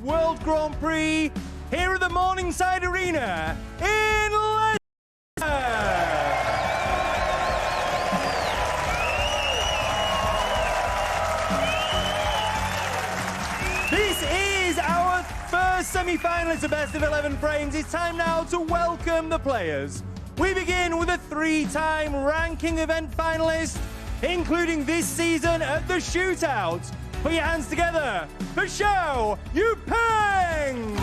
World Grand Prix here at the Morningside Arena in Leicester. This is our first semi-finalist of Best of 11 Frames. It's time now to welcome the players. We begin with a three-time ranking event finalist, including this season at the Shootout. Put your hands together for show Yupeng!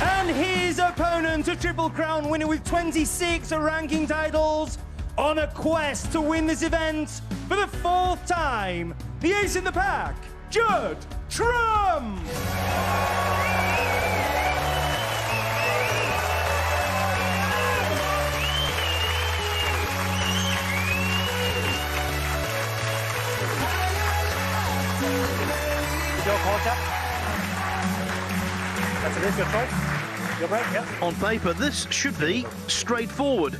And his opponent, a Triple Crown winner with 26 ranking titles, on a quest to win this event for the fourth time, the ace in the pack, Judd Trump! Your call, Jack. That's it, your choice. Your break, yeah. On paper, this should be straightforward.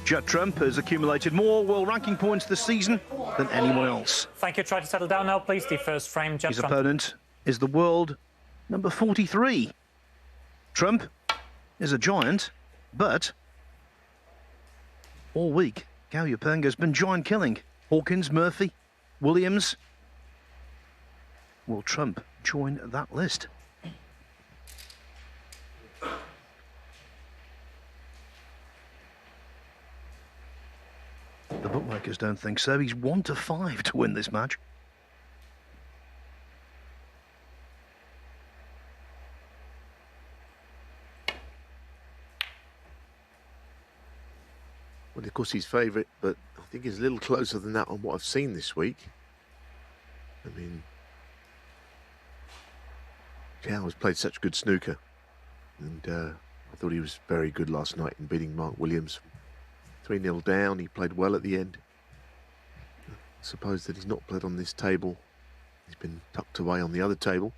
Judd Trump has accumulated more world ranking points this season than anyone else. Thank you. Try to settle down now, please. The first frame, Judd His Trump. opponent is the world number 43. Trump is a giant, but all week, Gao Yupeng has been giant killing. Hawkins, Murphy, Williams. Will Trump join that list? The bookmakers don't think so. He's 1-5 to win this match. Well, of course, he's favourite, but I think he's a little closer than that on what I've seen this week. I mean, Cao has played such good snooker, and I thought he was very good last night in beating Mark Williams. 3-0 down, he played well at the end. I suppose that he's not played on this table. He's been tucked away on the other table.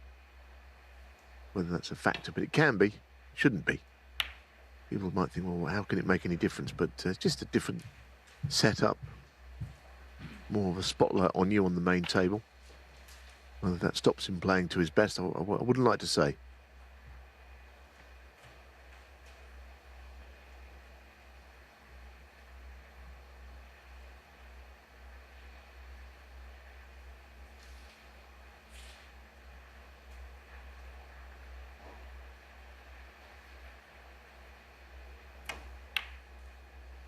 Whether that's a factor, but it can be, shouldn't be. People might think, well, how can it make any difference? But it's just a different setup. More of a spotlight on you on the main table. Whether that stops him playing to his best, I wouldn't like to say.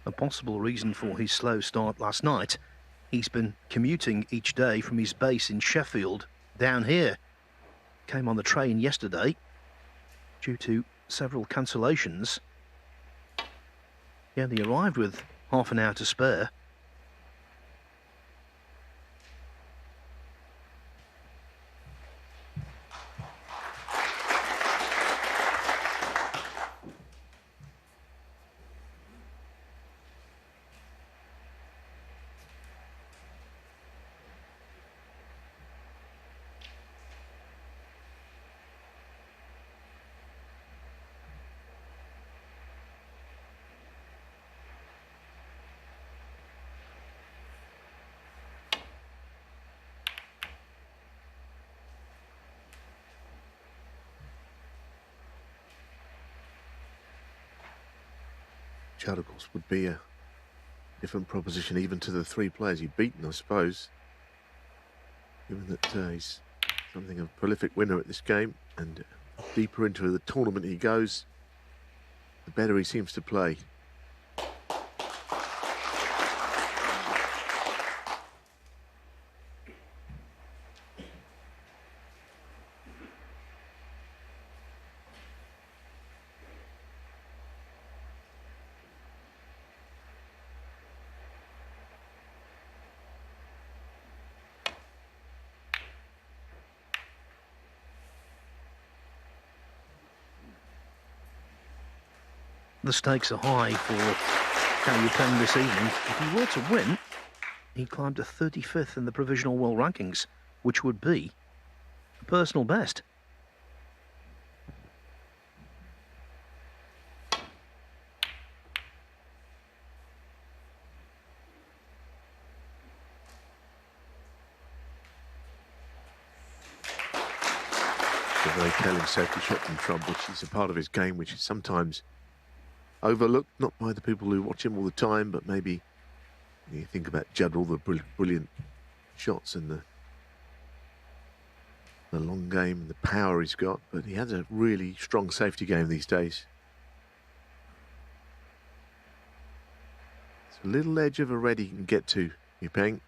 A possible reason for his slow start last night, he's been commuting each day from his base in Sheffield down here. Came on the train yesterday due to several cancellations. He only arrived with half an hour to spare. Judd, of course, would be a different proposition even to the three players he'd beaten, I suppose. Given that he's something of a prolific winner at this game, and deeper into the tournament he goes, the better he seems to play. The stakes are high for Gao Yupeng this evening. If he were to win, he'd climb to 35th in the provisional world rankings, which would be a personal best. a very telling safety shot from Trump, which is a part of his game, which is sometimes overlooked, not by the people who watch him all the time, but maybe you think about Judd, all the brilliant shots and the long game and the power he's got, but he has a really strong safety game these days. It's a little edge of a red he can get to, Yupeng.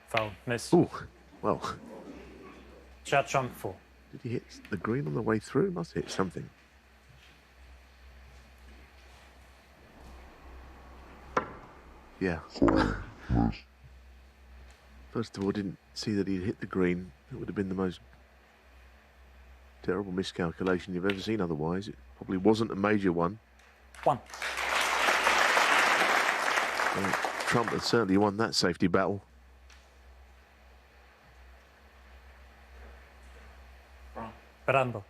Foul, miss. Ooh, well. Judd Trump 4. Did he hit the green on the way through? Must hit something. Yeah. First of all, didn't see that he'd hit the green. It would have been the most terrible miscalculation you've ever seen otherwise. It probably wasn't a major one. 1. Trump has certainly won that safety battle. Rambo.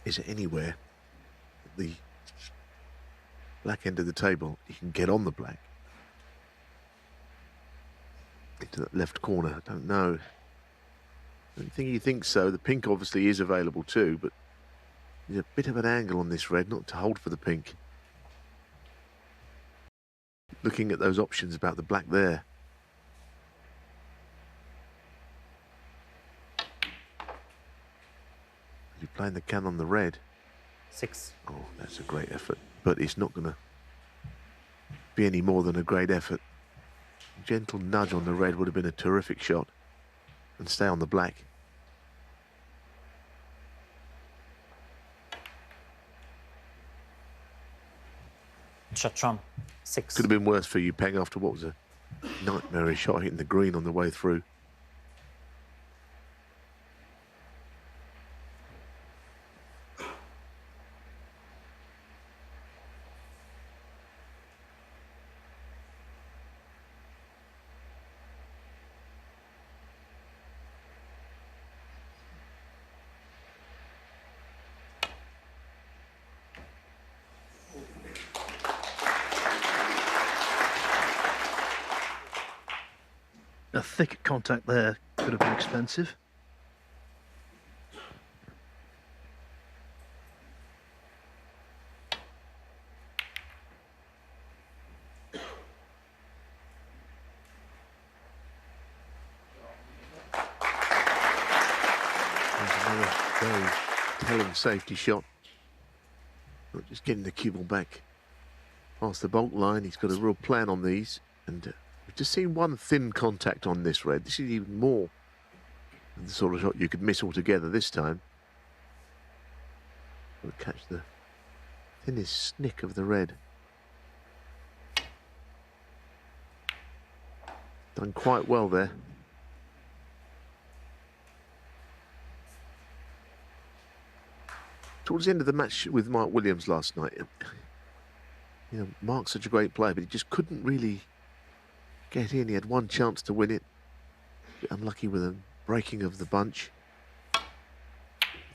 Is it anywhere at the black end of the table you can get on the black? Into that left corner, I don't know. I don't think he thinks so. The pink obviously is available too, but there's a bit of an angle on this red, not to hold for the pink. Looking at those options about the black there. You're playing the can on the red. 6. Oh, that's a great effort, but it's not going to be any more than a great effort. A gentle nudge on the red would have been a terrific shot, and stay on the black. Judd Trump 6. Could have been worse for Yupeng after what was a nightmarish shot hitting the green on the way through. A thick contact there could have been expensive. There's another very telling safety shot. Not just getting the cue ball back past the bulk line. He's got a real plan on these, and we've just seen one thin contact on this red. This is even more than the sort of shot you could miss altogether this time. We'll catch the thinnest snick of the red. Done quite well there. Towards the end of the match with Mark Williams last night, you know, Mark's such a great player, but he just couldn't really get in. He had one chance to win it. A bit unlucky with a breaking of the bunch. I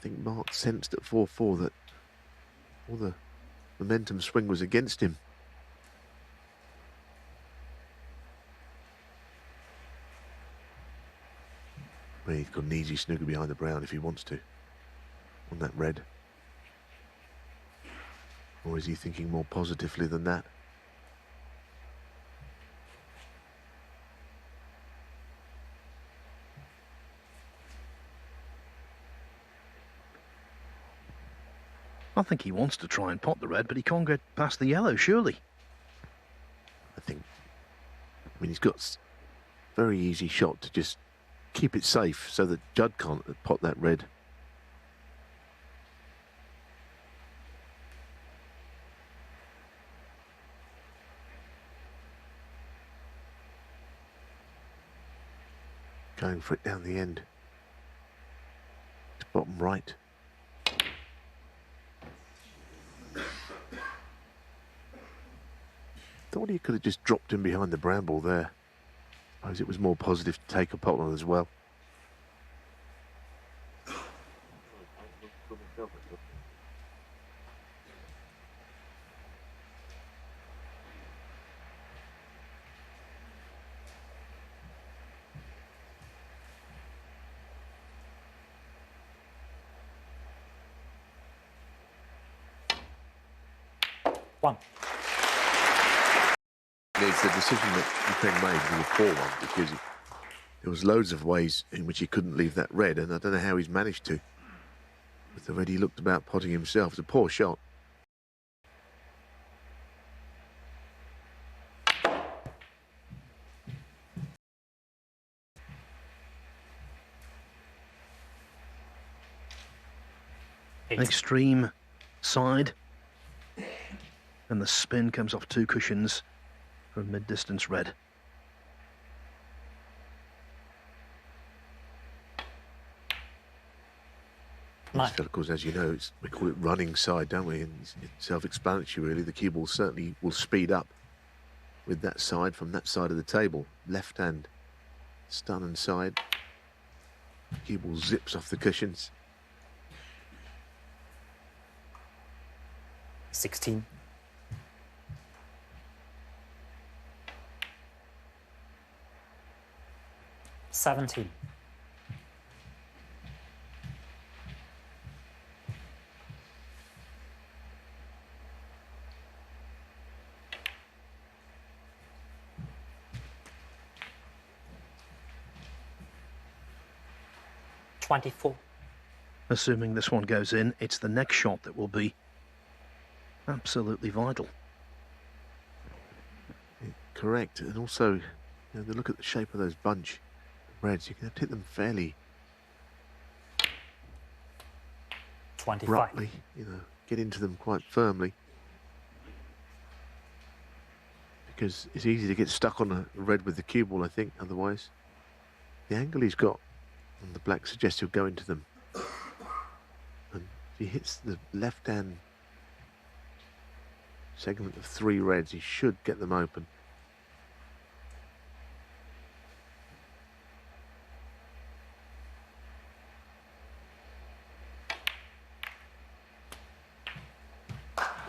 think Mark sensed at 4-4 that all the momentum swing was against him. Well, he's got an easy snooker behind the brown if he wants to, on that red. Or is he thinking more positively than that? I think he wants to try and pot the red, but he can't get past the yellow, surely. I mean, he's got a very easy shot to just keep it safe so that Judd can't pot that red. Going for it down the end. It's bottom right. Thought he could have just dropped him behind the bramble there. I suppose it was more positive to take a pot on as well. 1. It's the decision that Yupeng made was a poor one because there was loads of ways in which he couldn't leave that red, and I don't know how he's managed to. With the red, he looked about potting himself. It's a poor shot. Extreme side, and the spin comes off 2 cushions from mid-distance red. Nine. Of course, as you know, we call it running side, don't we? And it's self-explanatory, really. The cue ball certainly will speed up with that side from that side of the table. Left hand stun and side. Cue ball zips off the cushions. 16. 17. 24. Assuming this one goes in, it's the next shot that will be absolutely vital. Correct. And also, the look at the shape of those bunch of reds. You can hit them fairly 25. abruptly, get into them quite firmly. Because it's easy to get stuck on a red with the cue ball, I think, otherwise. The angle he's got on the black suggests he'll go into them. And if he hits the left-hand segment of 3 reds, he should get them open.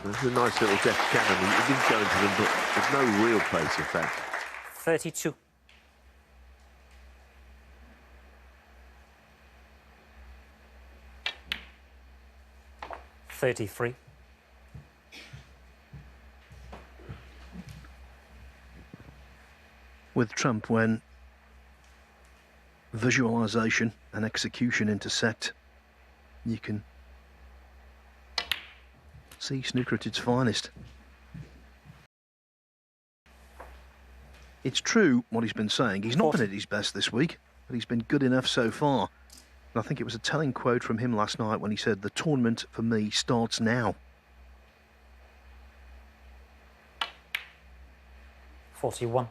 That's a nice little deft cannon. He didn't go into them, but there's no real place, in fact. 32. 33. With Trump, when visualization and execution intersect, you can see snooker at its finest. It's true what he's been saying. He's not been at his best this week, but he's been good enough so far. And I think it was a telling quote from him last night when he said, "The tournament for me starts now." 41.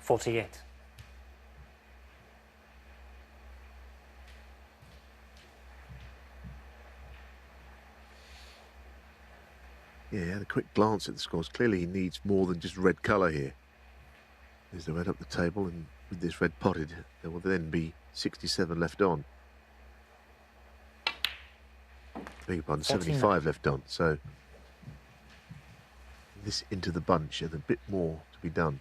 48. Yeah, he had a quick glance at the scores. Clearly he needs more than just red colour here. There's the red up the table, and with this red potted, there will then be 67 left on. Beg your pardon, 75 left on. So this into the bunch and a bit more to be done.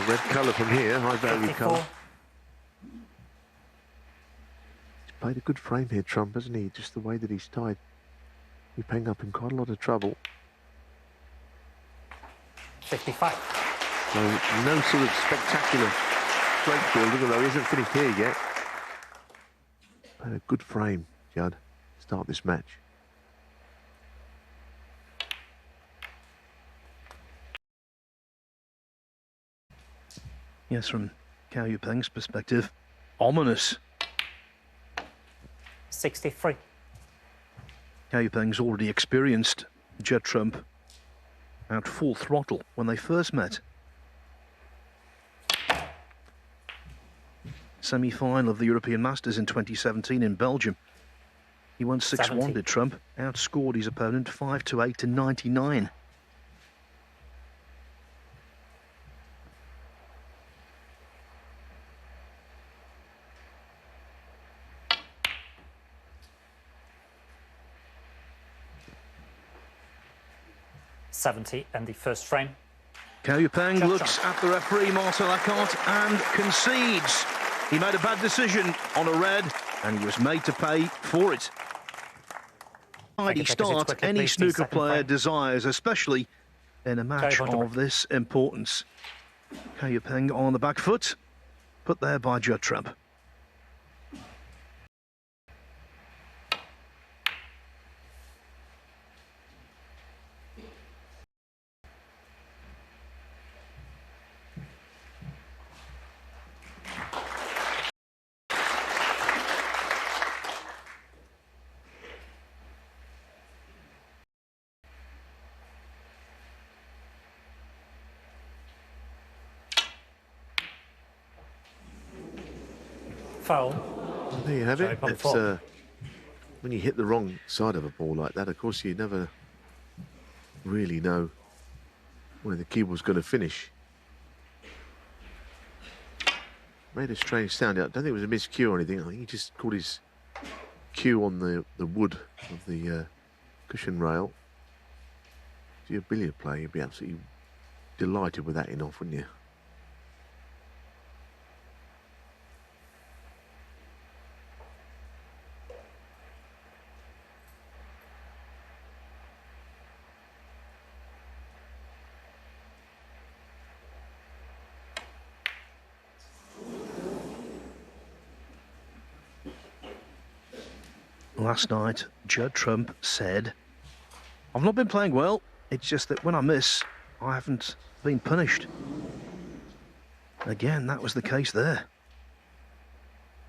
Red colour from here, high value colour. He's played a good frame here, Trump, hasn't he? Just the way that he's tied Yupeng up in quite a lot of trouble. 55. So no sort of spectacular straight building, although he hasn't finished here yet. Played a good frame, Judd, to start this match. Yes, from Cao Yupeng's perspective, ominous. 63. Cao Yupeng's already experienced Judd Trump at full throttle when they first met. Semi-final of the European Masters in 2017 in Belgium. He won 6-1, did Trump. Outscored his opponent 5-8 to 99. 70 and the first frame. Yupeng Judd looks at the referee, Martin Lacotte, and concedes. He made a bad decision on a red, and he was made to pay for it. Tidy start quickly, any please, snooker second player frame. desires, especially in a match Onto of this importance. Yupeng on the back foot, put there by Judd. Foul. Well, there you have Sorry, it. on It's, four. when you hit the wrong side of a ball like that, of course, you never really know where the cue was going to finish. Made a strange sound. I don't think it was a miscue or anything. I think he just caught his cue on the wood of the cushion rail. If you're a billiard player, you'd be absolutely delighted with that in off, wouldn't you? Last night, Judd said, "I've not been playing well. It's just that when I miss, I haven't been punished." Again, that was the case there.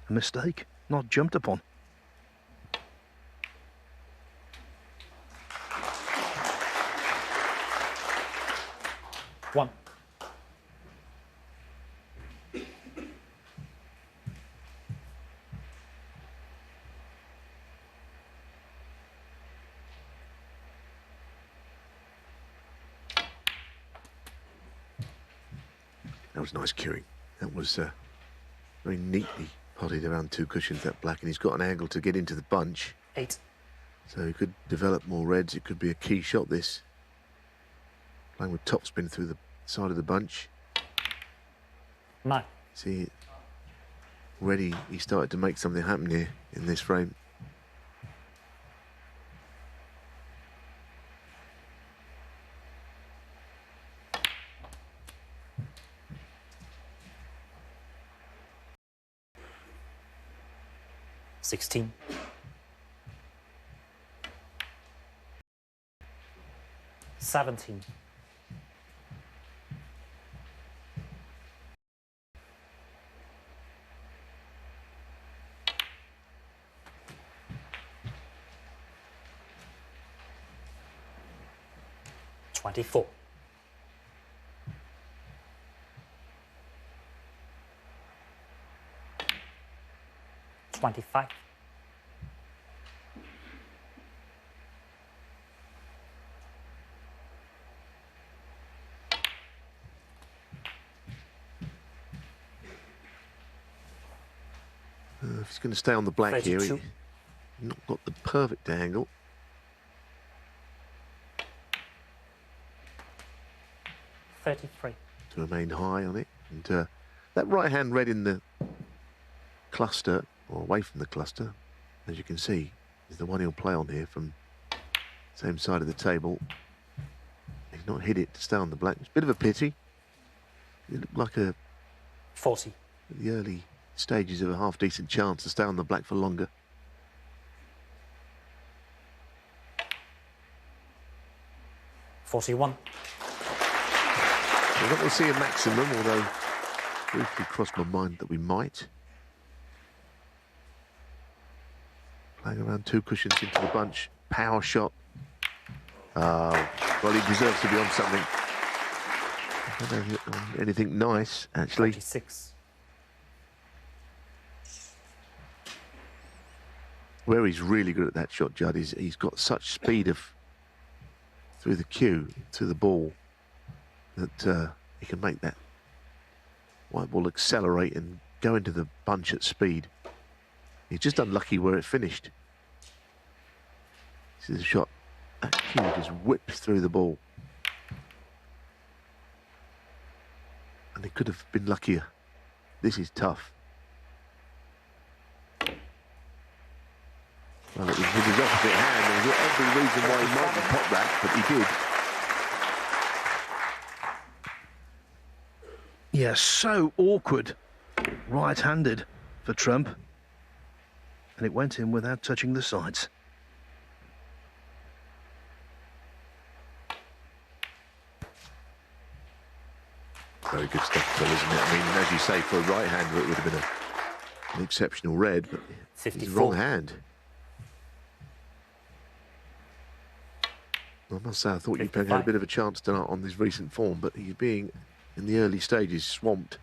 A mistake, not jumped upon. One. That was nice cueing. That was very neatly potted around two cushions, that black, and he's got an angle to get into the bunch. 8. So he could develop more reds. It could be a key shot, this. Playing with topspin through the side of the bunch. 9. See, already he started to make something happen here in this frame. $16. 17. 24. 25. 'If he's going to stay on the black here, 32. he's not got the perfect angle. 33. To remain high on it. And that right hand red in the cluster, or away from the cluster, as you can see, is the one he'll play on here from the same side of the table. He's not hit it to stay on the black. It's a bit of a pity. It looked like 40. the early stages of a half-decent chance to stay on the black for longer. 41. We're not going to see a maximum, although briefly crossed my mind that we might. Playing around two cushions into the bunch. Power shot. Well, he deserves to be on something. I don't know anything nice, actually. 26. Where he's really good at that shot, Judd, is he's got such speed through the cue, through the ball, that he can make that white ball accelerate and go into the bunch at speed. He's just unlucky where it finished. This is a shot. That cue just whips through the ball. And they could have been luckier. This is tough. Well, it was with his opposite hand. There was every reason why he mightn't pop that, but he did. Yeah, so awkward. Right-handed for Trump. And it went in without touching the sides. Very good stuff, Phil, isn't it? I mean, as you say, for a right-hander, it would have been an exceptional red, but 54. it's the wrong hand. I must say, I thought Yupeng had a bit of a chance tonight on his recent form, but he's being, in the early stages, swamped.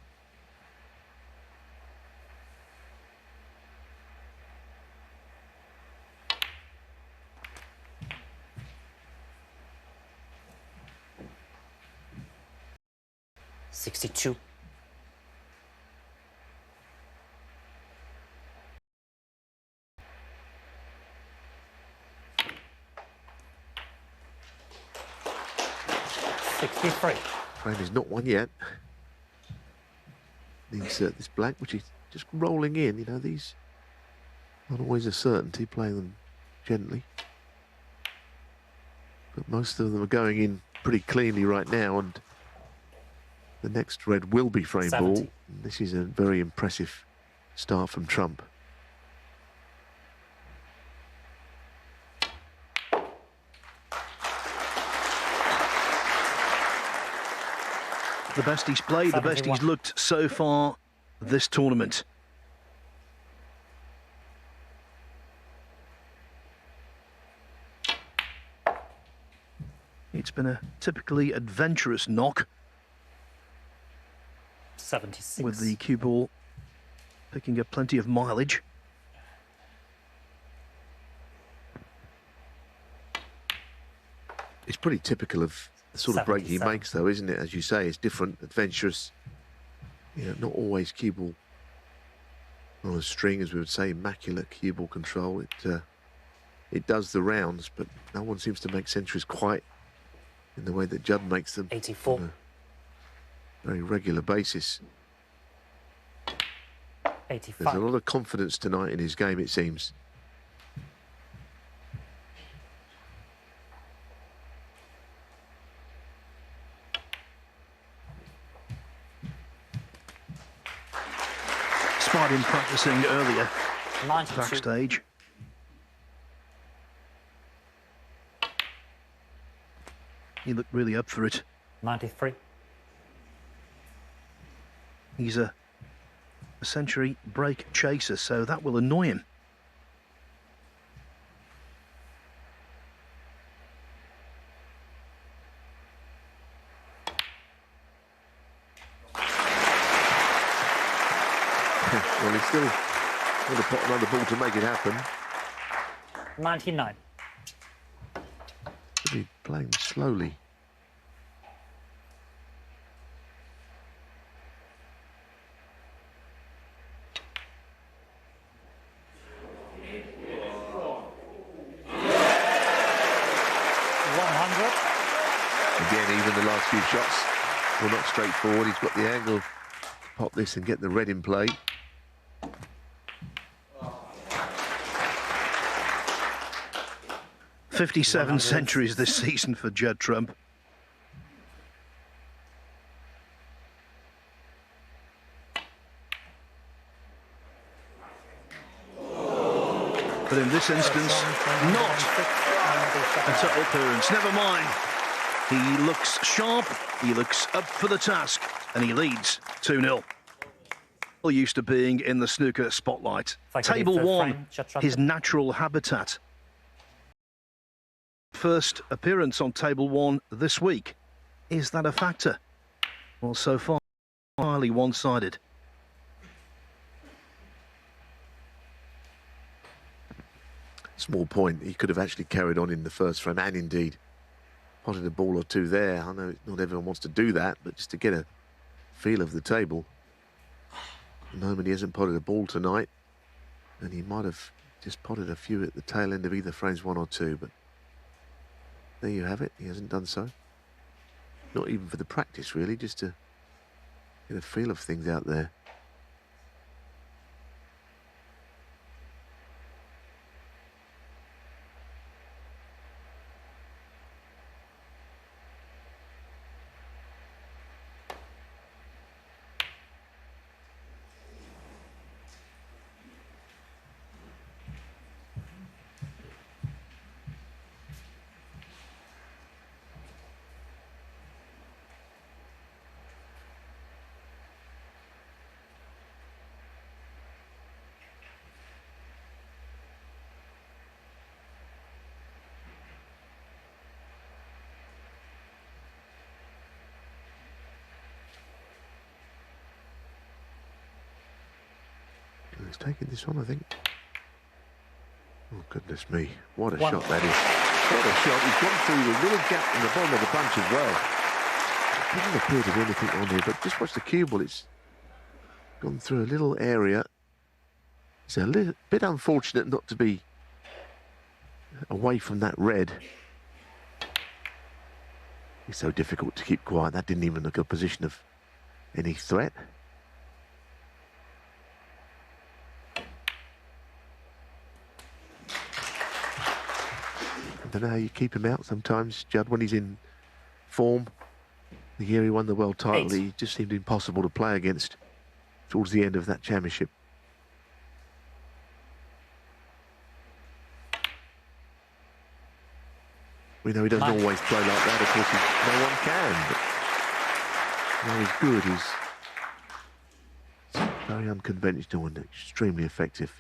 $62. $63. Frame is not one yet. Insert this black, which is just rolling in. You know, these not always a certainty, playing them gently. But most of them are going in pretty cleanly right now, and the next red will be frame 70. ball. And this is a very impressive start from Trump. The best he's played, the best he's looked so far this tournament. It's been a typically adventurous knock, 76. with the cue ball picking up plenty of mileage. It's pretty typical of the sort of break he 77. makes, though, isn't it? As you say, it's different, adventurous. You know, not always cue ball on a string, as we would say, immaculate cue ball control. It does the rounds, but no one seems to make centuries quite in the way that Judd makes them. 84. On a very regular basis. 85. There's a lot of confidence tonight in his game, it seems. Spied him practicing earlier 92. backstage. He looked really up for it. 93. He's a century break chaser, so that will annoy him. Well, he's still going to put another ball to make it happen. 99. Should be playing slowly. Again, even the last few shots were not straightforward. He's got the angle to pop this and get the red in play. "57 centuries this season for Judd Trump. But in this instance, not a total appearance. Never mind. He looks sharp, he looks up for the task, and he leads 2-0. Used to being in the snooker spotlight. Table one, his natural habitat. First appearance on table one this week. Is that a factor? Well, so far, highly one-sided. Small point. He could have actually carried on in the first frame, and indeed potted a ball or two there. I know not everyone wants to do that, but just to get a feel of the table. At the moment, he hasn't potted a ball tonight, and he might have just potted a few at the tail end of either frames 1 or 2, but there you have it. He hasn't done so. Not even for the practice, really, just to Get a feel of things out there. He's taking this on, I think. Oh, goodness me. What a shot that is. What a shot. He's gone through the little gap in the bottom of the bunch as well. It doesn't appear to be anything on here, but just watch the cue ball. It's gone through a little area. It's a little bit unfortunate not to be away from that red. It's so difficult to keep quiet. That didn't even look a position of any threat. I don't know how you keep him out sometimes, Judd, when he's in form. The year he won the world title, he just seemed impossible to play against towards the end of that championship. We know he doesn't always play like that, of course, no one can, but he's good. He's very unconventional and extremely effective.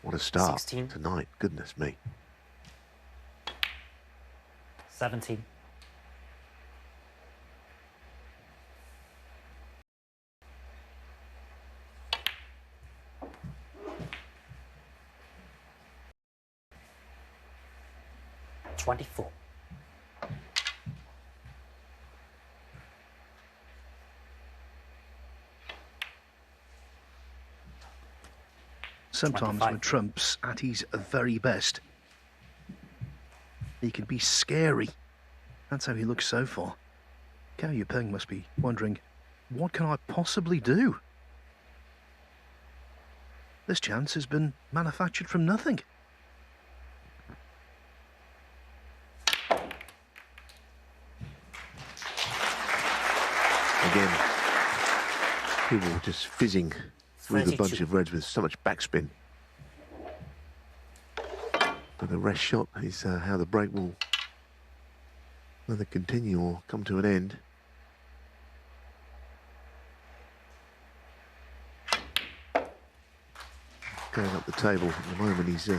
What a start 16. Tonight, goodness me. 17. $24. Sometimes when Trump's at his very best, he can be scary. That's how he looks so far. Yupeng must be wondering, what can I possibly do? This chance has been manufactured from nothing. Again, people just fizzing through the bunch of reds with so much backspin. But the rest shot is how the break will either continue or come to an end. Going up the table at the moment, he's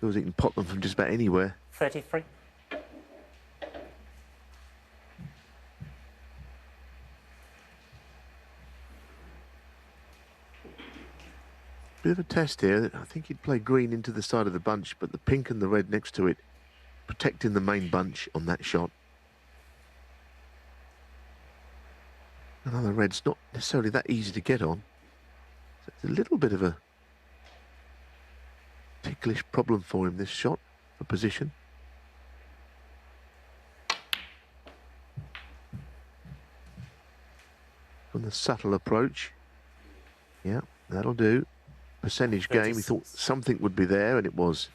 feels he can pot them from just about anywhere. 33. Bit of a test here. I think he'd play green into the side of the bunch, but the pink and the red next to it protecting the main bunch on that shot. Another red's not necessarily that easy to get on. So it's a little bit of a ticklish problem for him, this shot, for position. From the subtle approach. Yeah, that'll do. Percentage game, we thought something would be there, and it was.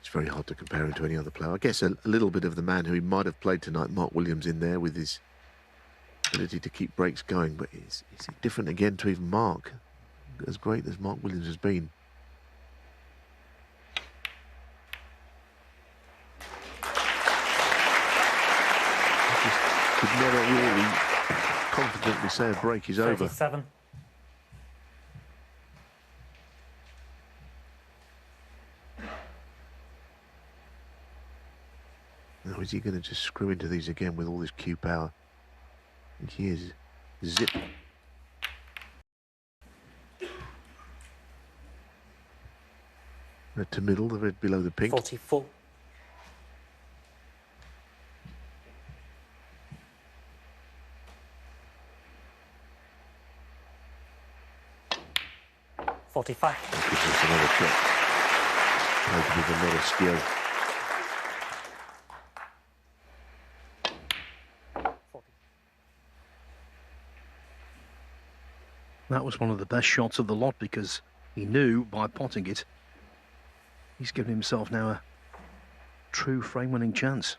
It's very hard to compare him to any other player. I guess a little bit of the man who he might have played tonight, Mark Williams, in there with his ability to keep breaks going, but it's different again to even Mark, as great as Mark Williams has been. Could never really confidently say a break is 37. over. Now, is he going to just screw into these again with all this cue power? And he is. Zip. Red to middle, the red below the pink. 44. 45. That gives us another shot. Played with a lot of skill. 40. That was one of the best shots of the lot because he knew by potting it, he's given himself now a true frame-winning chance.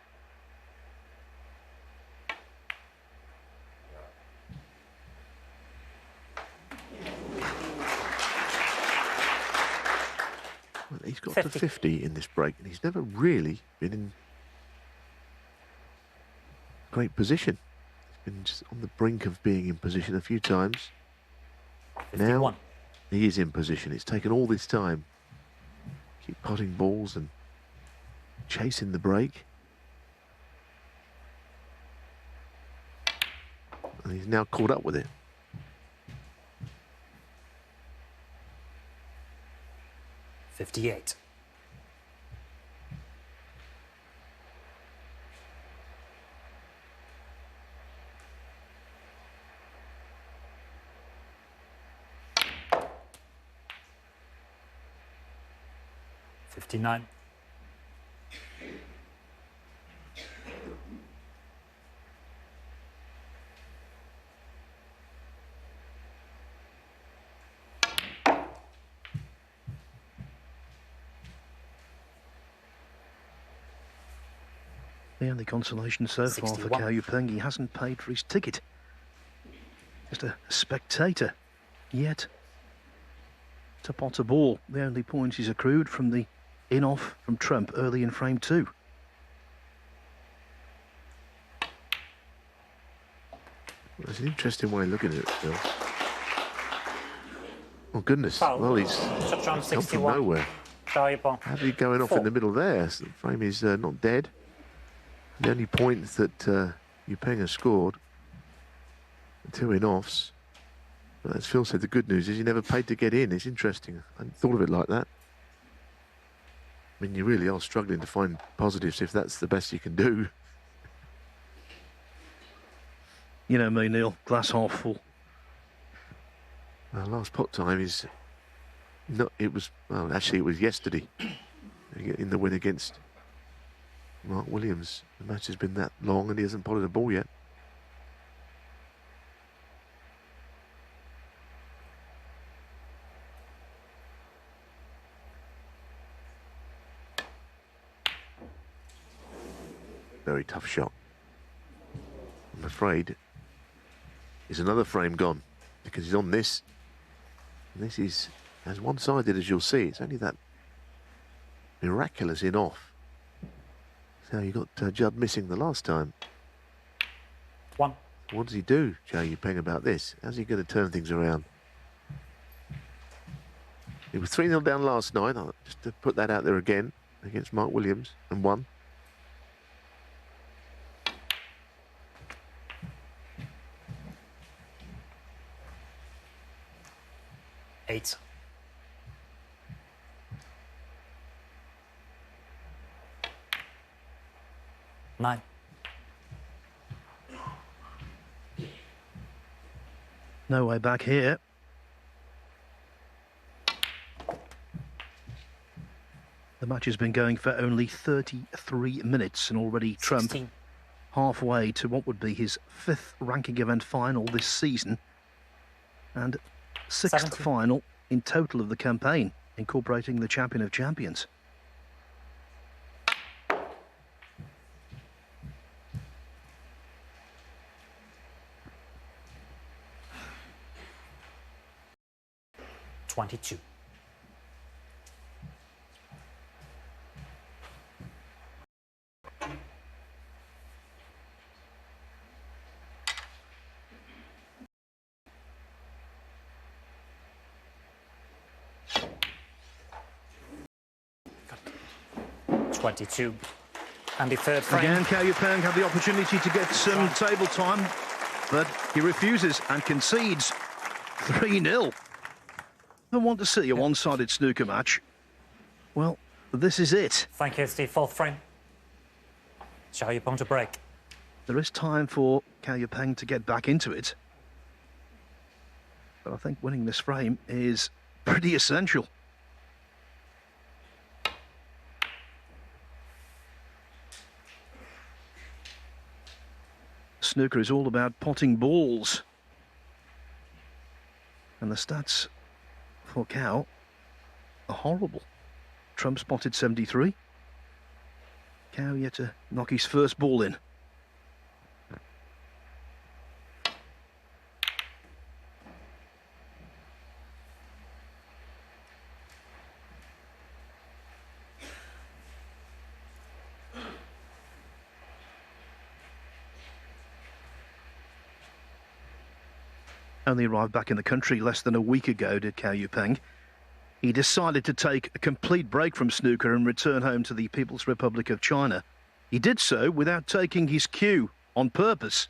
Well, he's got 50. to 50 in this break, and he's never really been in great position. He's been just on the brink of being in position a few times. 51. Now he is in position. It's taken all this time. Keep potting balls and chasing the break. And he's now caught up with it. 58. $59. The only consolation so far for 61. Cao Yupeng, he hasn't paid for his ticket. Just a spectator, yet to pot a ball. The only points he's accrued from the in-off from Trump early in frame 2. Well, it's an interesting way of looking at it, Phil. Oh, goodness. Foul. Well, he's Shot come round from 61. nowhere. Charlie Bond. How's he going off in the middle there? So the frame is not dead. The only points that Yupeng has scored are 2 in-offs. But as Phil said, the good news is he never paid to get in. It's interesting. I hadn't thought of it like that. I mean, you really are struggling to find positives if that's the best you can do. You know me, Neil, glass half full. Last pot time is not. It was well. Actually, it was yesterday in the win against Mark Williams. The match has been that long, and he hasn't potted a ball yet. Very tough shot. I'm afraid is another frame gone because he's on this. And this is as one-sided as you'll see. It's only that miraculous in-off. So you got Judd missing the last time. 1. What does he do, Cao Yupeng, about this? How's he going to turn things around? He was 3-0 down last night. Just to put that out there again against Mark Williams and won. $8. $9. No way back here. The match has been going for only 33 minutes and already Trump 16. halfway to what would be his 5th ranking event final this season and 6th 17. final in total of the campaign, incorporating the Champion of Champions. $22. $22. And the third frame. Again, Cao Yupeng had the opportunity to get some table time, but he refuses and concedes 3-0. I want to see a one-sided snooker match. Well, this is it. Thank you. It's the 4th frame. Cao Yupeng to break. There is time for Cao Yupeng to get back into it. But I think winning this frame is pretty essential. Snooker is all about potting balls. And the stats for Cow are horrible. Trump spotted 73. Cow yet to knock his first ball in. Only arrived back in the country less than a week ago, did Cao Yupeng. He decided to take a complete break from snooker and return home to the People's Republic of China. He did so without taking his cue, on purpose.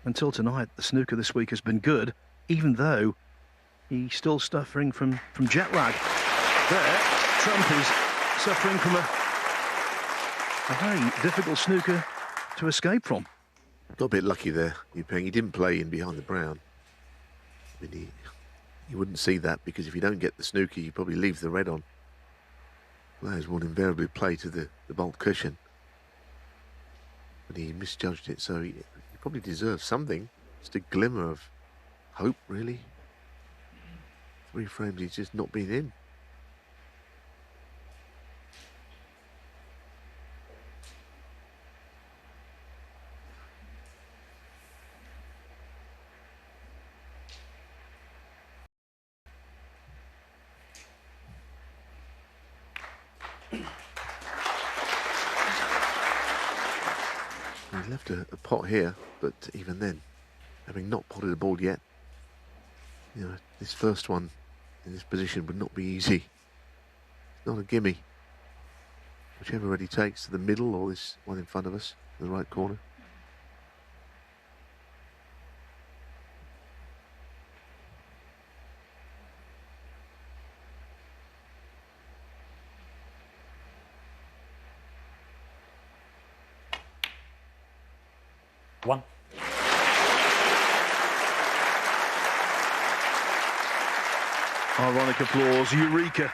Until tonight, the snooker this week has been good, even though he's still suffering from jet lag. There, Trump is suffering from a very difficult snooker to escape from. Got a bit lucky there, Yupeng. He didn't play in behind the brown. I mean, you wouldn't see that, because if you don't get the snooker, you probably leave the red on. Players will invariably play to the bolt cushion. But he misjudged it, so he probably deserves something. Just a glimmer of hope, really. 3 frames, he's just not been in. He's left a pot here, but even then, having not potted a ball yet, you know, this first one in this position would not be easy. It's not a gimme. Whichever red he takes, to the middle or this one in front of us, in the right corner. One. Ironic applause, Eureka.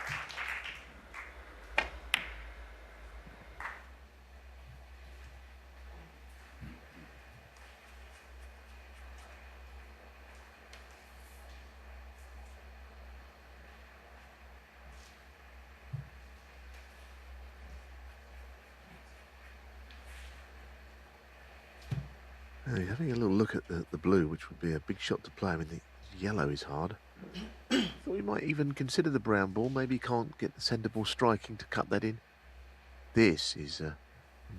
Having a little look at the blue, which would be a big shot to play. I mean, the yellow is hard. Thought we might even consider the brown ball. Maybe can't get the centre ball striking to cut that in. This is on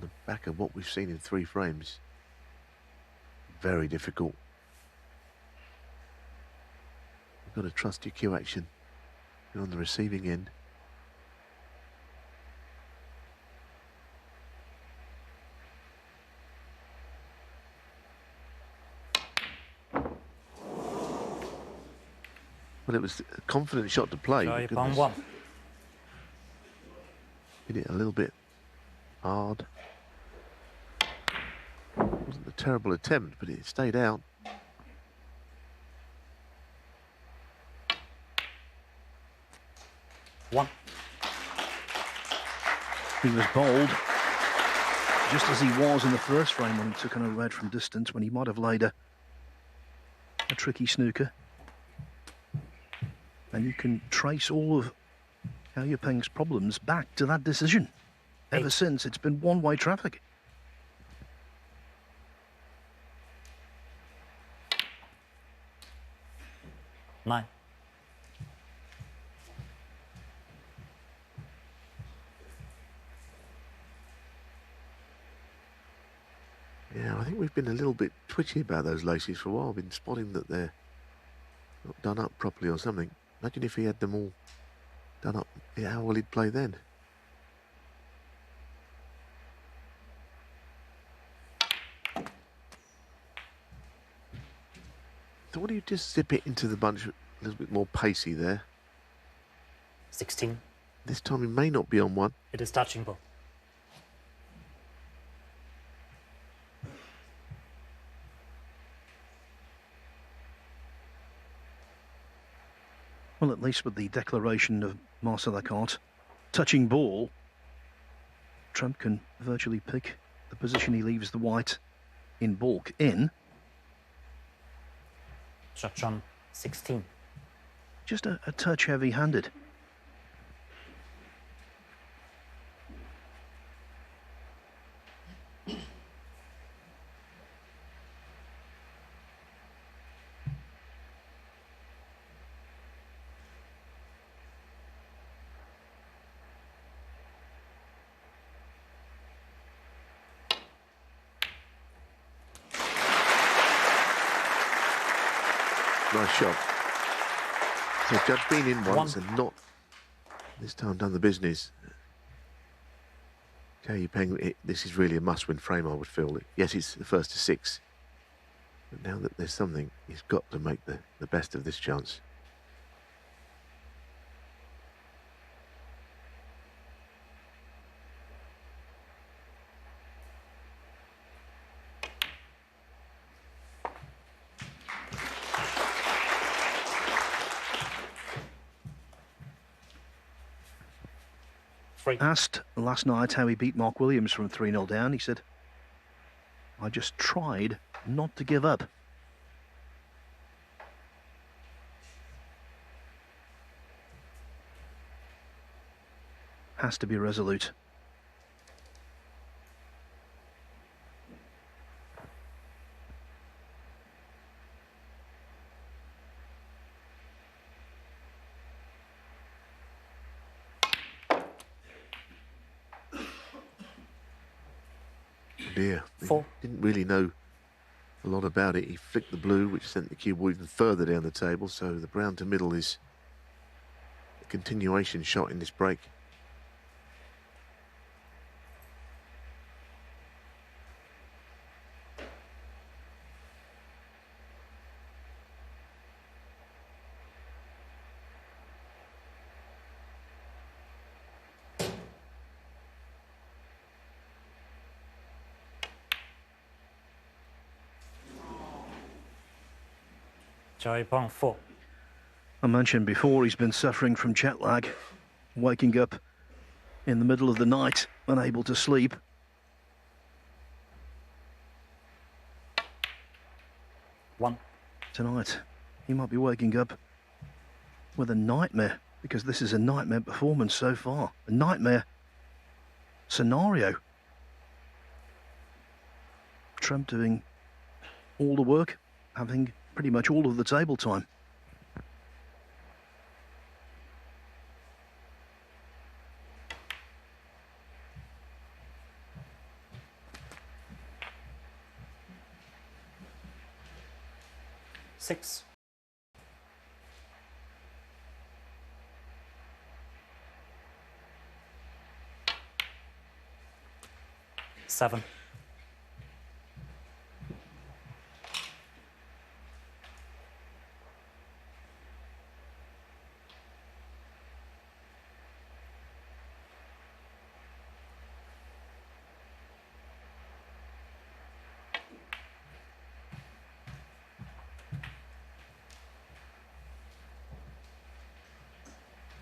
the back of what we've seen in 3 frames. Very difficult. You've got to trust your cue action. You're on the receiving end. Well, it was a confident shot to play. Yupeng one. Hit it a little bit hard. Wasn't a terrible attempt, but it stayed out. One. He was bold, just as he was in the first frame when he took on a red from distance, when he might have laid a tricky snooker. And you can trace all of Cao Yupeng's problems back to that decision. Ever since, it's been one-way traffic. Nine. Yeah, I think we've been a little bit twitchy about those laces for a while. I've been spotting that they're not done up properly or something. Imagine if he had them all done up. Yeah, how will he play then? So what do you just zip it into the bunch a little bit more pacey there? 16. This time he may not be on one. It is touching ball. Well, at least with the declaration of Marcel Lecart, touching ball, Trump can virtually pick the position he leaves the white in baulk in. Shot on 16. Just a touch heavy-handed. Nice shot. So Judd been in once and not this time done the business. Okay, Yupeng, this is really a must-win frame, I would feel. Yes, it's the first to 6. But now that there's something, he's got to make the best of this chance. Asked last night how he beat Mark Williams from 3-0 down, he said, "I just tried not to give up." Has to be resolute. Dear, he 4. didn't really know a lot about it. He flicked the blue, which sent the cue ball even further down the table. So the brown to middle is a continuation shot in this break. Yupeng 4. I mentioned before he's been suffering from jet lag, waking up in the middle of the night, unable to sleep. One. Tonight, he might be waking up with a nightmare, because this is a nightmare performance so far. A nightmare scenario. Trump doing all the work, having pretty much all of the table time. Six. 7.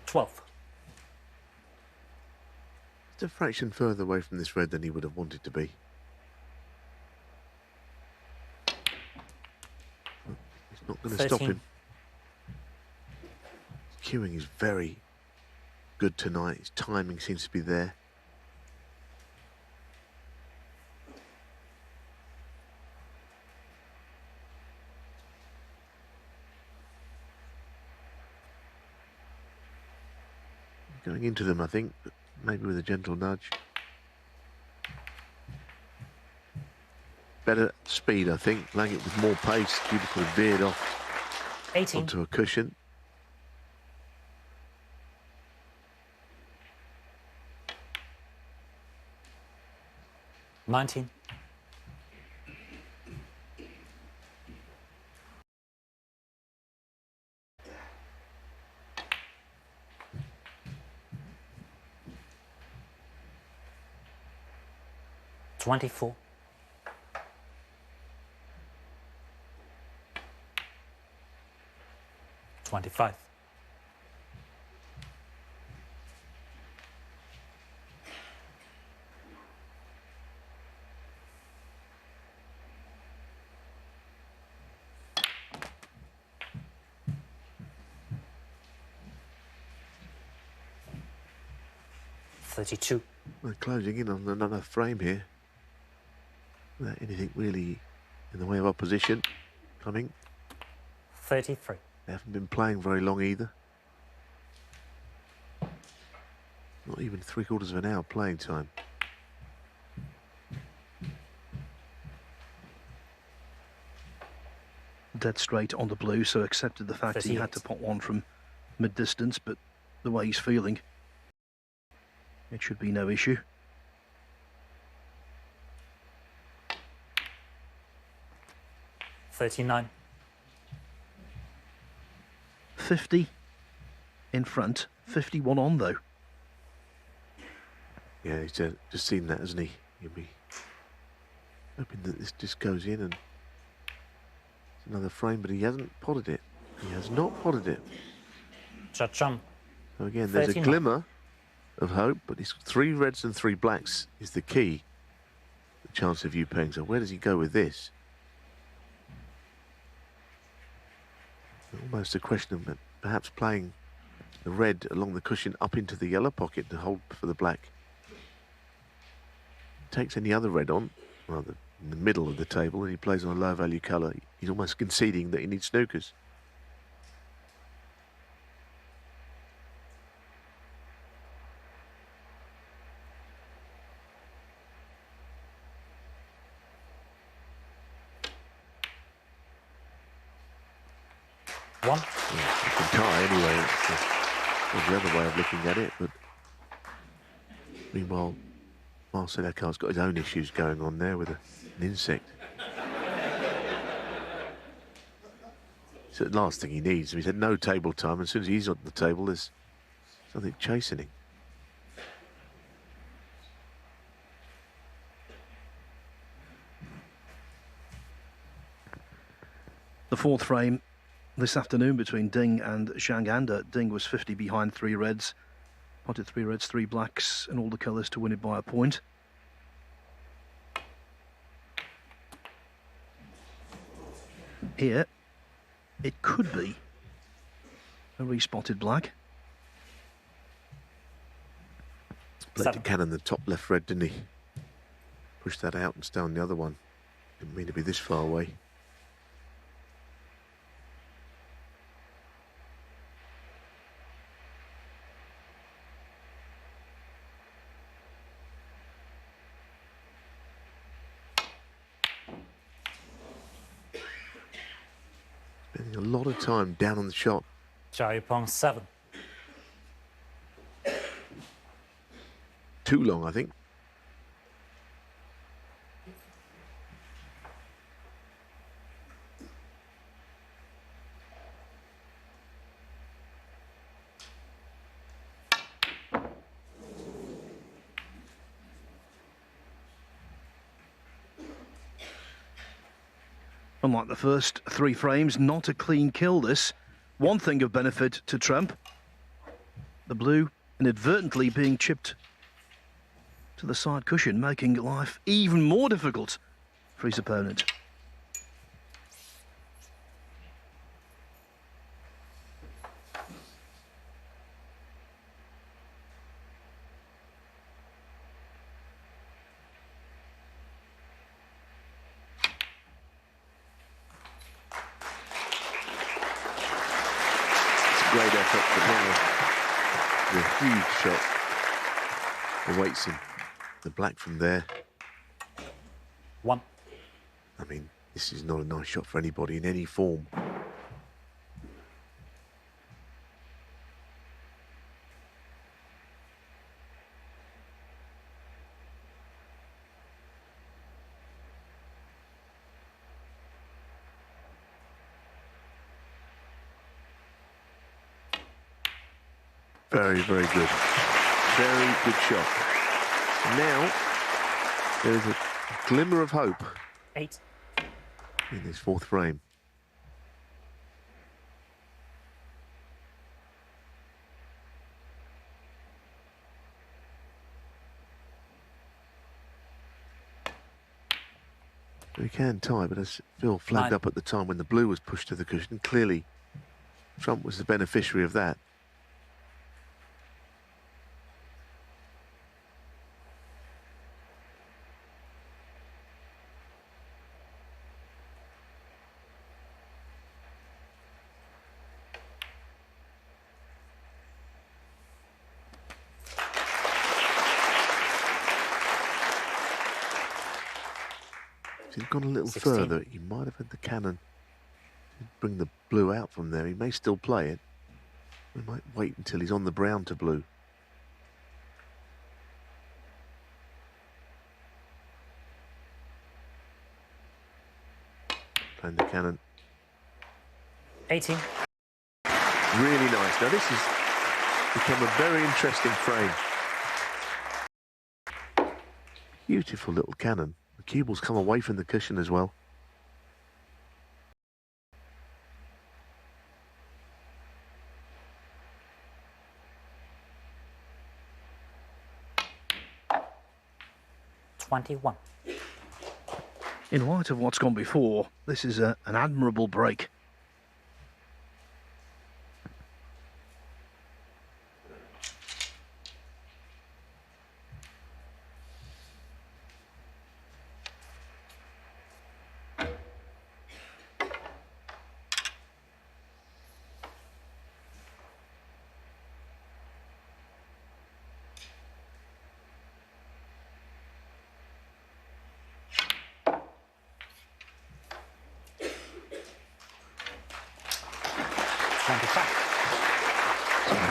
12. It's a fraction further away from this red than he would have wanted to be. It's not going to stop him. His cueing is very good tonight. His timing seems to be there. Going into them, I think, but maybe with a gentle nudge. Better speed, I think. Playing it with more pace. Beautifully veered off 18. onto a cushion. $19. 24. 25. 32. We're closing in on another frame here. Without anything really in the way of opposition coming. 33. They haven't been playing very long either. Not even 3/4 of an hour playing time. Dead straight on the blue, so accepted the fact he 38. had to pot one from mid-distance, but the way he's feeling, it should be no issue. $39. 50 in front, 51 on though. Yeah, he's just seen that, hasn't he? He'll be hoping that this just goes in and it's another frame, but he hasn't potted it. He has not potted it. Judd. So again, there's 39. a glimmer of hope, but it's 3 reds and 3 blacks is the key. The chance of Yupeng. So where does he go with this? Almost a question of perhaps playing the red along the cushion up into the yellow pocket to hold for the black. Takes any other red on, rather in the middle of the table, and he plays on a low value colour. He's almost conceding that he needs snookers. One. Yeah, you can tie anyway. That's the other way of looking at it. But meanwhile, Marcel Eckhart's got his own issues going on there with an insect. It's the last thing he needs. He's had no table time. As soon as he's on the table, there's something chasing him. The fourth frame this afternoon between Ding and Zhang Anda. Ding was 50 behind 3 reds, potted 3 reds, 3 blacks, and all the colours to win it by a point. Here, it could be a respotted black. Played to cannon the top left red, didn't he? Pushed that out and stay on the other one. Didn't mean to be this far away. Spending a lot of time down on the shot. Yupeng 7. Too long, I think. Unlike the first 3 frames, not a clean kill this. One thing of benefit to Trump, the blue inadvertently being chipped to the side cushion, making life even more difficult for his opponent. Great effort, but now the huge shot awaits him. The black from there. 1. I mean, this is not a nice shot for anybody in any form. Very, very good. Very good shot. Now, there's a glimmer of hope 8. in this fourth frame. We can tie, but as Phil flagged 9. up at the time when the blue was pushed to the cushion, clearly Trump was the beneficiary of that. If he'd gone a little 16. further, he might have had the cannon to bring the blue out from there. He may still play it. We might wait until he's on the brown to blue. Playing the cannon. 18. Really nice. Now this has become a very interesting frame. Beautiful little cannon. The cue ball's come away from the cushion as well. $21. In light of what's gone before, this is an admirable break.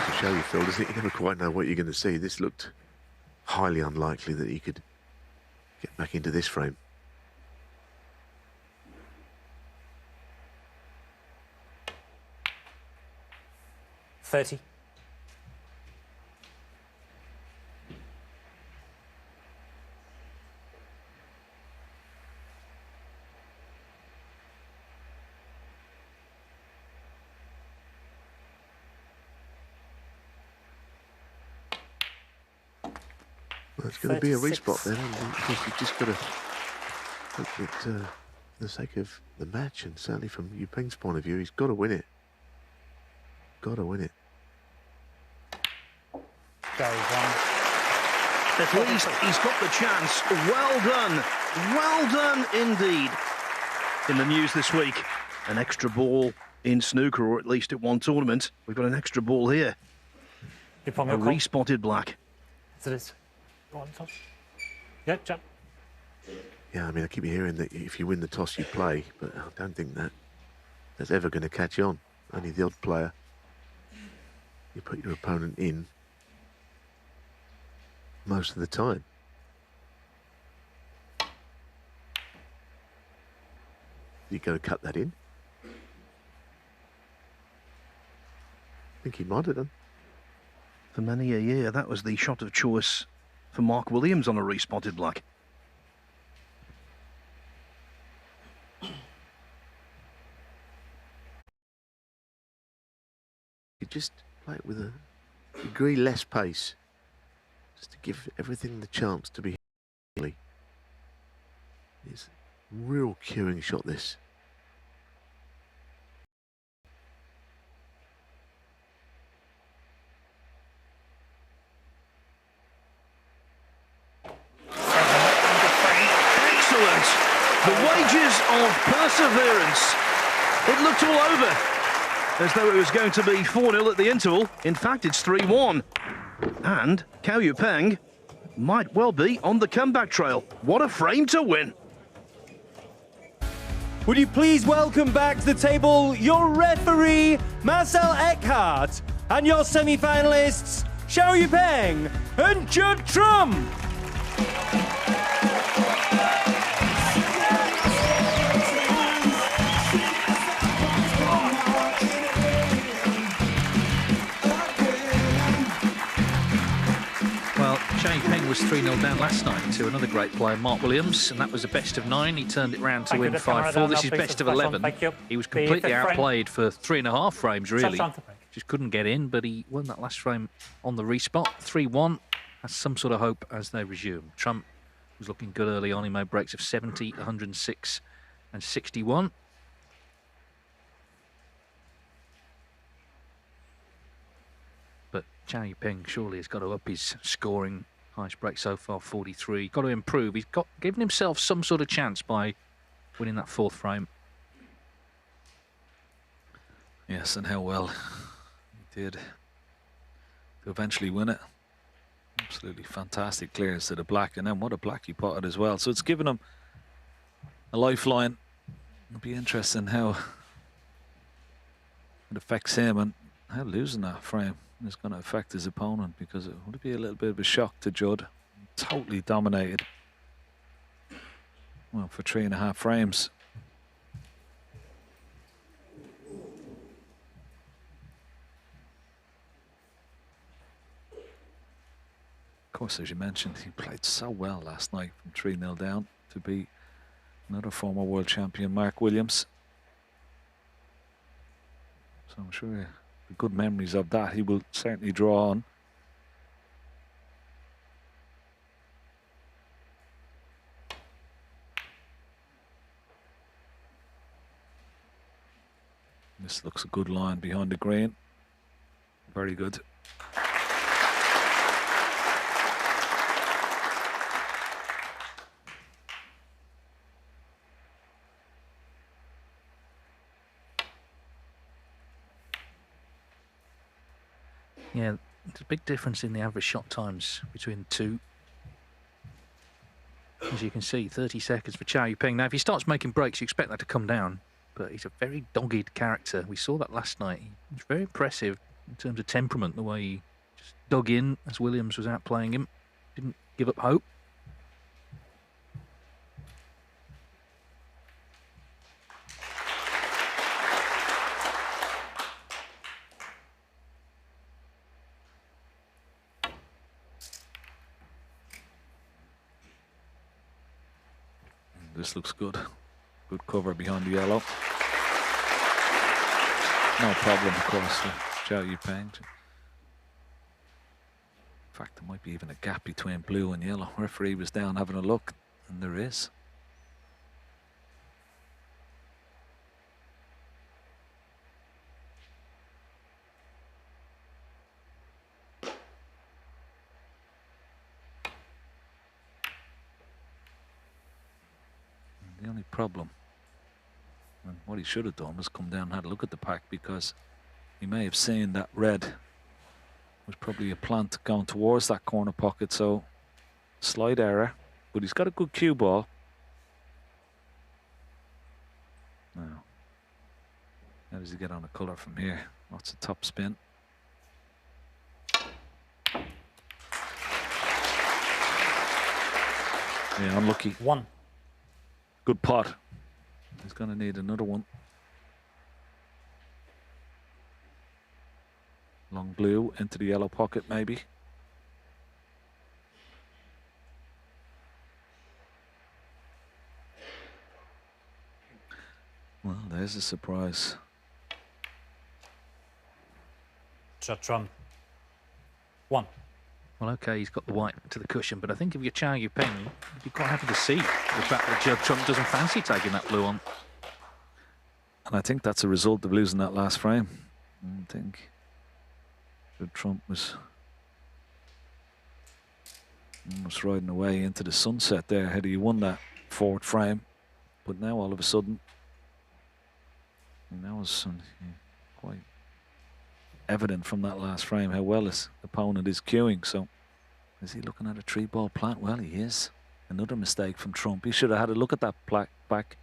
To show you, Phil, doesn't it? You never quite know what you're going to see. This looked highly unlikely that he could get back into this frame. $30. Well, it's going to be a respot then. And of course, you've just got to hope that, for the sake of the match, and certainly from Yupeng's point of view, he's got to win it. Got to win it. Goes on. At least he's got the chance. Well done. Well done indeed. In the news this week, an extra ball in snooker, or at least at one tournament. We've got an extra ball here. Yupeng, A respotted black. So this. Go on, Tom. Yeah, jump. Yeah, I mean, I keep hearing that if you win the toss, you play, but I don't think that's ever going to catch on. Only the odd player. You put your opponent in most of the time. You got to cut that in. I think he might have done. For many a year, that was the shot of choice for Mark Williams on a respotted black. You just play it with a degree less pace, just to give everything the chance to be. It's a real cueing shot, this. Excellent. The wages of perseverance. It looked all over, as though it was going to be 4-0 at the interval. In fact, it's 3-1. And Cao Yupeng might well be on the comeback trail. What a frame to win. Would you please welcome back to the table your referee, Marcel Eckhart, and your semi-finalists, Cao Yupeng and Judd Trump. Xiao Yupeng was 3-0 down last night to another great player, Mark Williams, and that was a best of 9. He turned it round to win 5-4. This is best of 11. He was completely outplayed for 3.5 frames, really. Just couldn't get in, but he won that last frame on the respot. 3-1. Has some sort of hope as they resume. Trump was looking good early on. He made breaks of 70, 106 and 61. But Xiao Yupeng surely has got to up his scoring. Highest break so far, 43. Got to improve. He's got given himself some sort of chance by winning that 4th frame. Yes, and how well he did to eventually win it. Absolutely fantastic clearance to the black, and then what a black he potted as well. So it's given him a lifeline. It'll be interesting how it affects him, and how losing that frame is going to affect his opponent, because it would be a little bit of a shock to Judd. Totally dominated, well, for 3.5 frames. Of course, as you mentioned, he played so well last night from 3-0 down to beat another former world champion, Mark Williams. So I'm sure the good memories of that he will certainly draw on. This looks a good line behind the green. Very good. Yeah, there's a big difference in the average shot times between the two. As you can see, 30 seconds for Xiao Yupeng. Now, if he starts making breaks, you expect that to come down. But he's a very dogged character. We saw that last night. He was very impressive in terms of temperament, the way he just dug in as Williams was outplaying him. Didn't give up hope. This looks good. Good cover behind the yellow. No problem, of course, for Xiao Yupeng. In fact, there might be even a gap between blue and yellow. Referee was down having a look, and there is. The only problem, and what he should have done, was come down and had a look at the pack, because he may have seen that red was probably a plant going towards that corner pocket. So slight error, but he's got a good cue ball. Now, how does he get on a colour from here? Lots of top spin. Yeah, unlucky. 1. Good pot. He's going to need another one. Long blue into the yellow pocket, maybe. Well, there's a surprise. Judd Trump. 1. Well, okay, he's got the white to the cushion, but I think if you're Xiao Yupeng, you'd be quite happy to see the fact that Judd Trump doesn't fancy taking that blue on. And I think that's a result of losing that last frame. I think Judd Trump was almost riding away into the sunset there had he won that 4th frame. But now all of a sudden, and that was quite evident from that last frame how well his opponent is cueing. So is he looking at a 3-ball plant? Well, he is. Another mistake from Trump. He should have had a look at that back.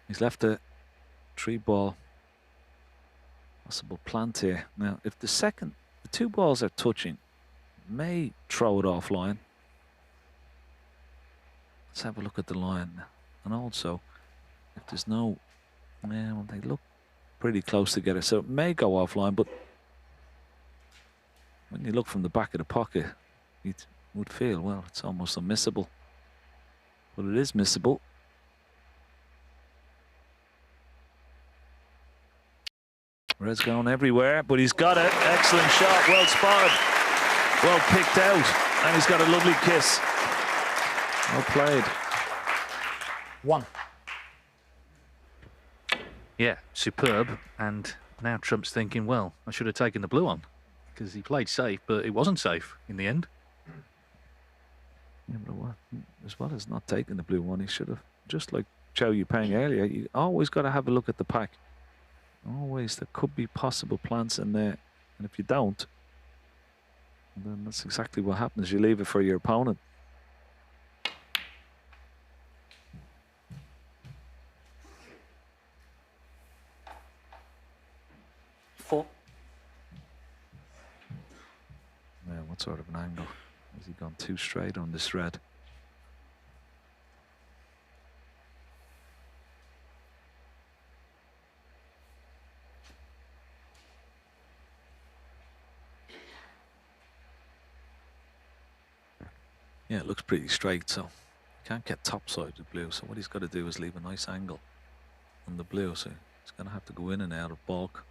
He's left a 3-ball possible plant here. Now, if the 2 balls are touching, may throw it offline. Let's have a look at the line. And also, if there's no, well, they look pretty close together, so it may go offline, but when you look from the back of the pocket, would feel, well, it's almost unmissable. But it is missable. Red's going everywhere, but he's got it. Excellent shot, well spotted, well picked out, and he's got a lovely kiss. Well played. 1. Yeah, superb. And now Trump's thinking, well, I should have taken the blue on, because he played safe, but it wasn't safe in the end. Yeah, but as well as not taking the blue one, he should have, just like Chow Yupeng earlier, you always got to have a look at the pack. Always, there could be possible plants in there, and if you don't, then that's exactly what happens. You leave it for your opponent. Four. Yeah, what sort of an angle? Has he gone too straight on this red? Yeah, it looks pretty straight, so can't get topside with blue. So what he's got to do is leave a nice angle on the blue. So he's going to have to go in and out of balk.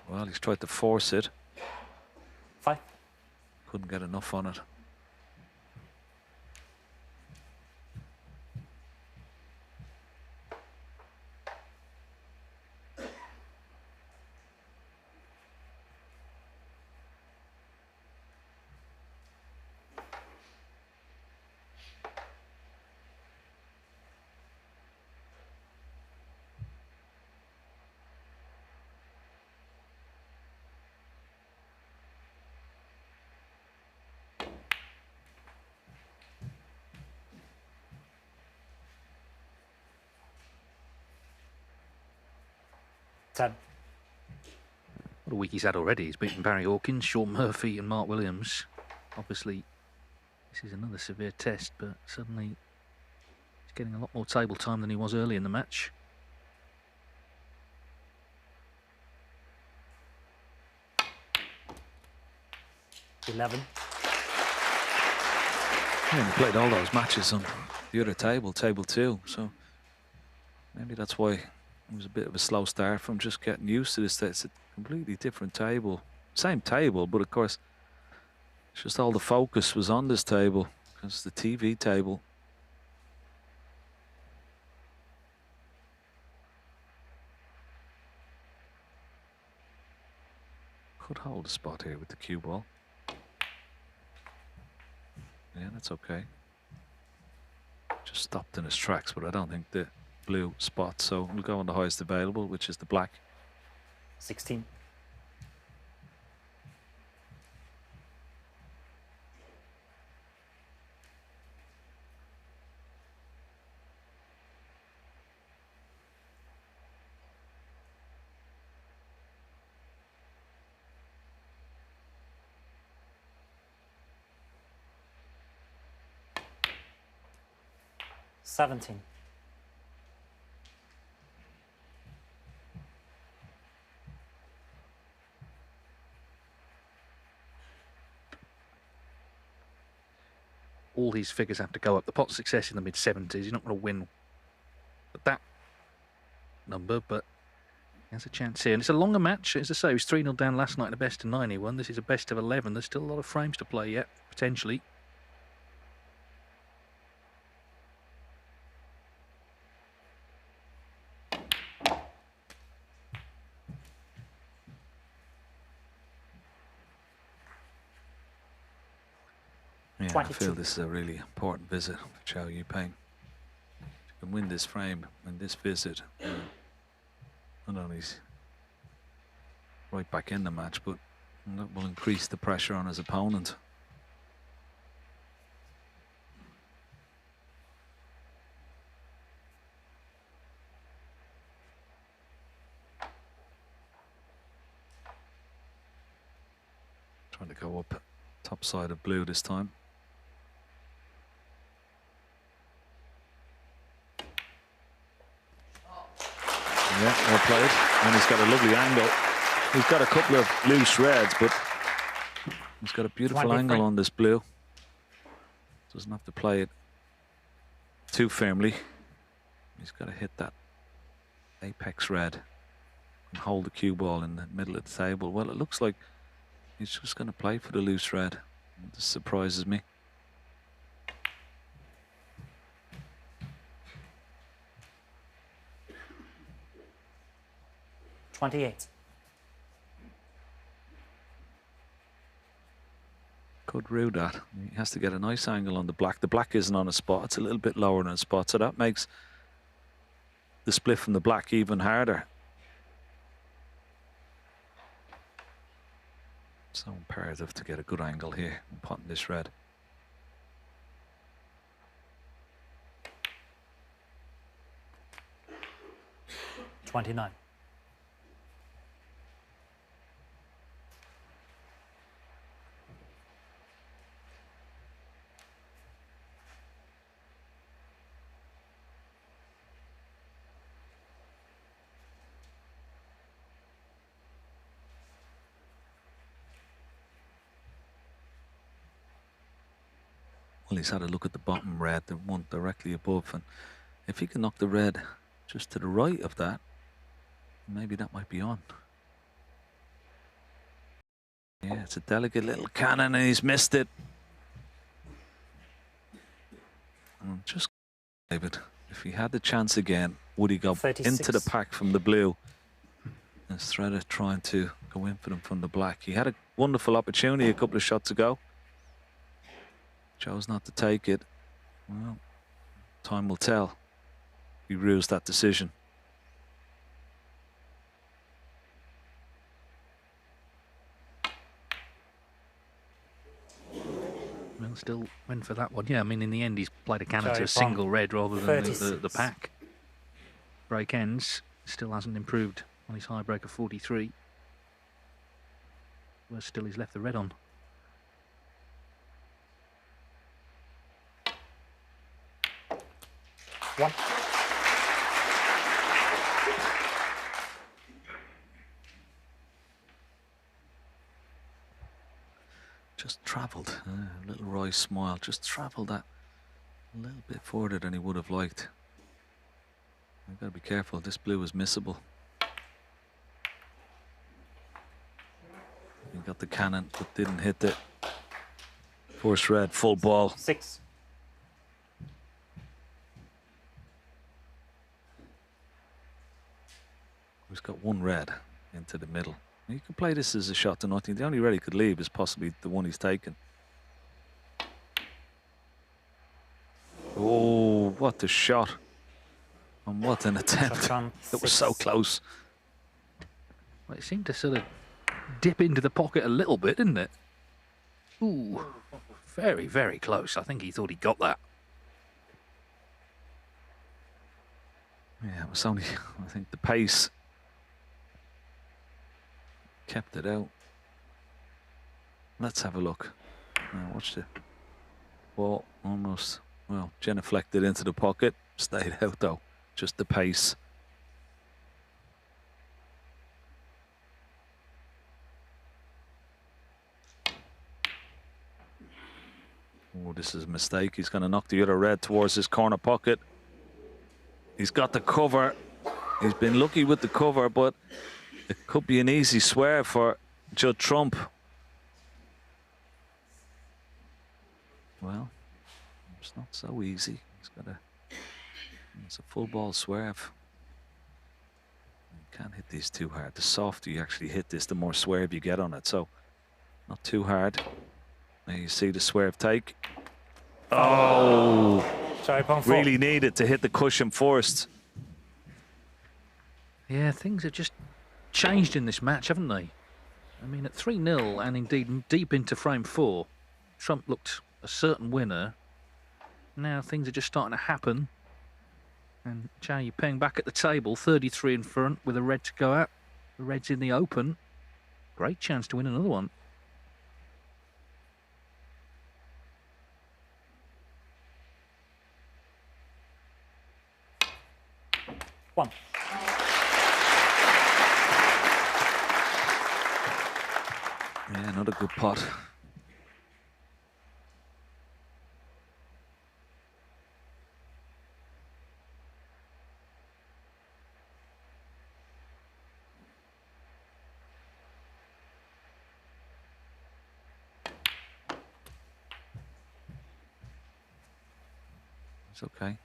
Well, he's tried to force it. 5. Couldn't get enough on it. What a week he's had already. He's beaten Barry Hawkins, Sean Murphy and Mark Williams. Obviously, this is another severe test, but suddenly he's getting a lot more table time than he was early in the match. $11. Yeah, he played all those matches on the other table, table 2, so maybe that's why it was a bit of a slow start from just getting used to this. It's a completely different table. Same table, but of course, it's just all the focus was on this table because the TV table. Could hold a spot here with the cue ball. Yeah, that's okay. Just stopped in his tracks, but I don't think the blue spot, so we'll go on the highest available, which is the black. 16. $17. All his figures have to go up. The pot success in the mid-70s. He's not going to win at that number, but he has a chance here. And it's a longer match. As I say, he was 3-0 down last night in a best of 9 he won. This is a best of 11. There's still a lot of frames to play yet, potentially. Yeah, I feel this is a really important visit for Chow Yupeng. If you can win this frame and this visit, not only is right back in the match, but that will increase the pressure on his opponent. Trying to go up top side of blue this time. Yeah, well played. And he's got a lovely angle. He's got a couple of loose reds, but he's got a beautiful angle on this blue. Doesn't have to play it too firmly. He's got to hit that apex red and hold the cue ball in the middle of the table. Well, it looks like he's just going to play for the loose red. This surprises me. Could rue that. He has to get a nice angle on the black. The black isn't on a spot. It's a little bit lower than a spot, so that makes the split from the black even harder. So imperative to get a good angle here and potting this red. $29. Well, he's had a look at the bottom red, the one directly above, and if he can knock the red just to the right of that, maybe that might be on. Yeah, it's a delicate little cannon and he's missed it. And just David, if he had the chance again, would he go 36. into the pack from the blue instead of trying to go in for them from the black? He had a wonderful opportunity a couple of shots ago. Chose not to take it. Well, time will tell. He rues that decision. Well, still went for that one. Yeah, I mean, in the end, he's played a cannon to a single red rather than the pack. Break ends. Still hasn't improved on his high break of 43. Well, still he's left the red on. One. Just travelled, a little wry smile, just travelled that a little bit further than he would have liked. I've got to be careful, this blue is missable. He got the cannon, but didn't hit the first red, full ball. 6. He's got one red into the middle. You can play this as a shot to nothing. The only red he could leave is possibly the one he's taken. Oh, what a shot. And what an attempt. That was so close. Well, it seemed to sort of dip into the pocket a little bit, didn't it? Ooh, very, very close. I think he thought he got that. Yeah, it was only, I think, the pace kept it out. Let's have a look. Now watch the ball almost, well, genuflected into the pocket. Stayed out though, just the pace. Oh, this is a mistake. He's going to knock the other red towards his corner pocket. He's got the cover. He's been lucky with the cover, but it could be an easy swerve for Judd Trump. Well, it's not so easy. He's got it's a full ball swerve. You can't hit these too hard. The softer you actually hit this, the more swerve you get on it. So, not too hard. Now you see the swerve take. Oh! Really needed to hit the cushion first. Yeah, things have just changed in this match, haven't they? I mean, at 3-0 and indeed deep into frame 4, Trump looked a certain winner. Now things are just starting to happen. And Zhao Yupeng back at the table, 33 in front with a red to go out. The red's in the open. Great chance to win another one. Yeah, another good pot. It's okay.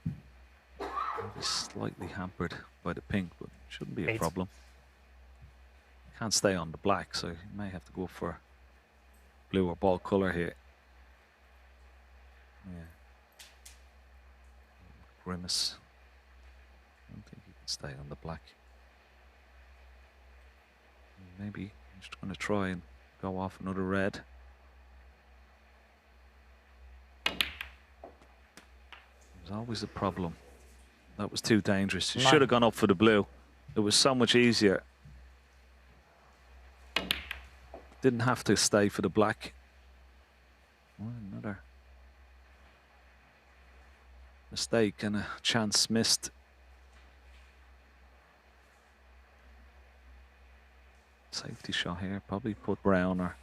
Maybe slightly hampered by the pink, but shouldn't be a problem. Can't stay on the black, so you may have to go for blue or ball color here. Yeah. Grimace. I don't think he can stay on the black. Maybe I'm just going to try and go off another red. There's always a problem. That was too dangerous. You should have gone up for the blue. It was so much easier. Didn't have to stay for the black. Oh, another mistake and a chance missed. Safety shot here. Probably put brown or...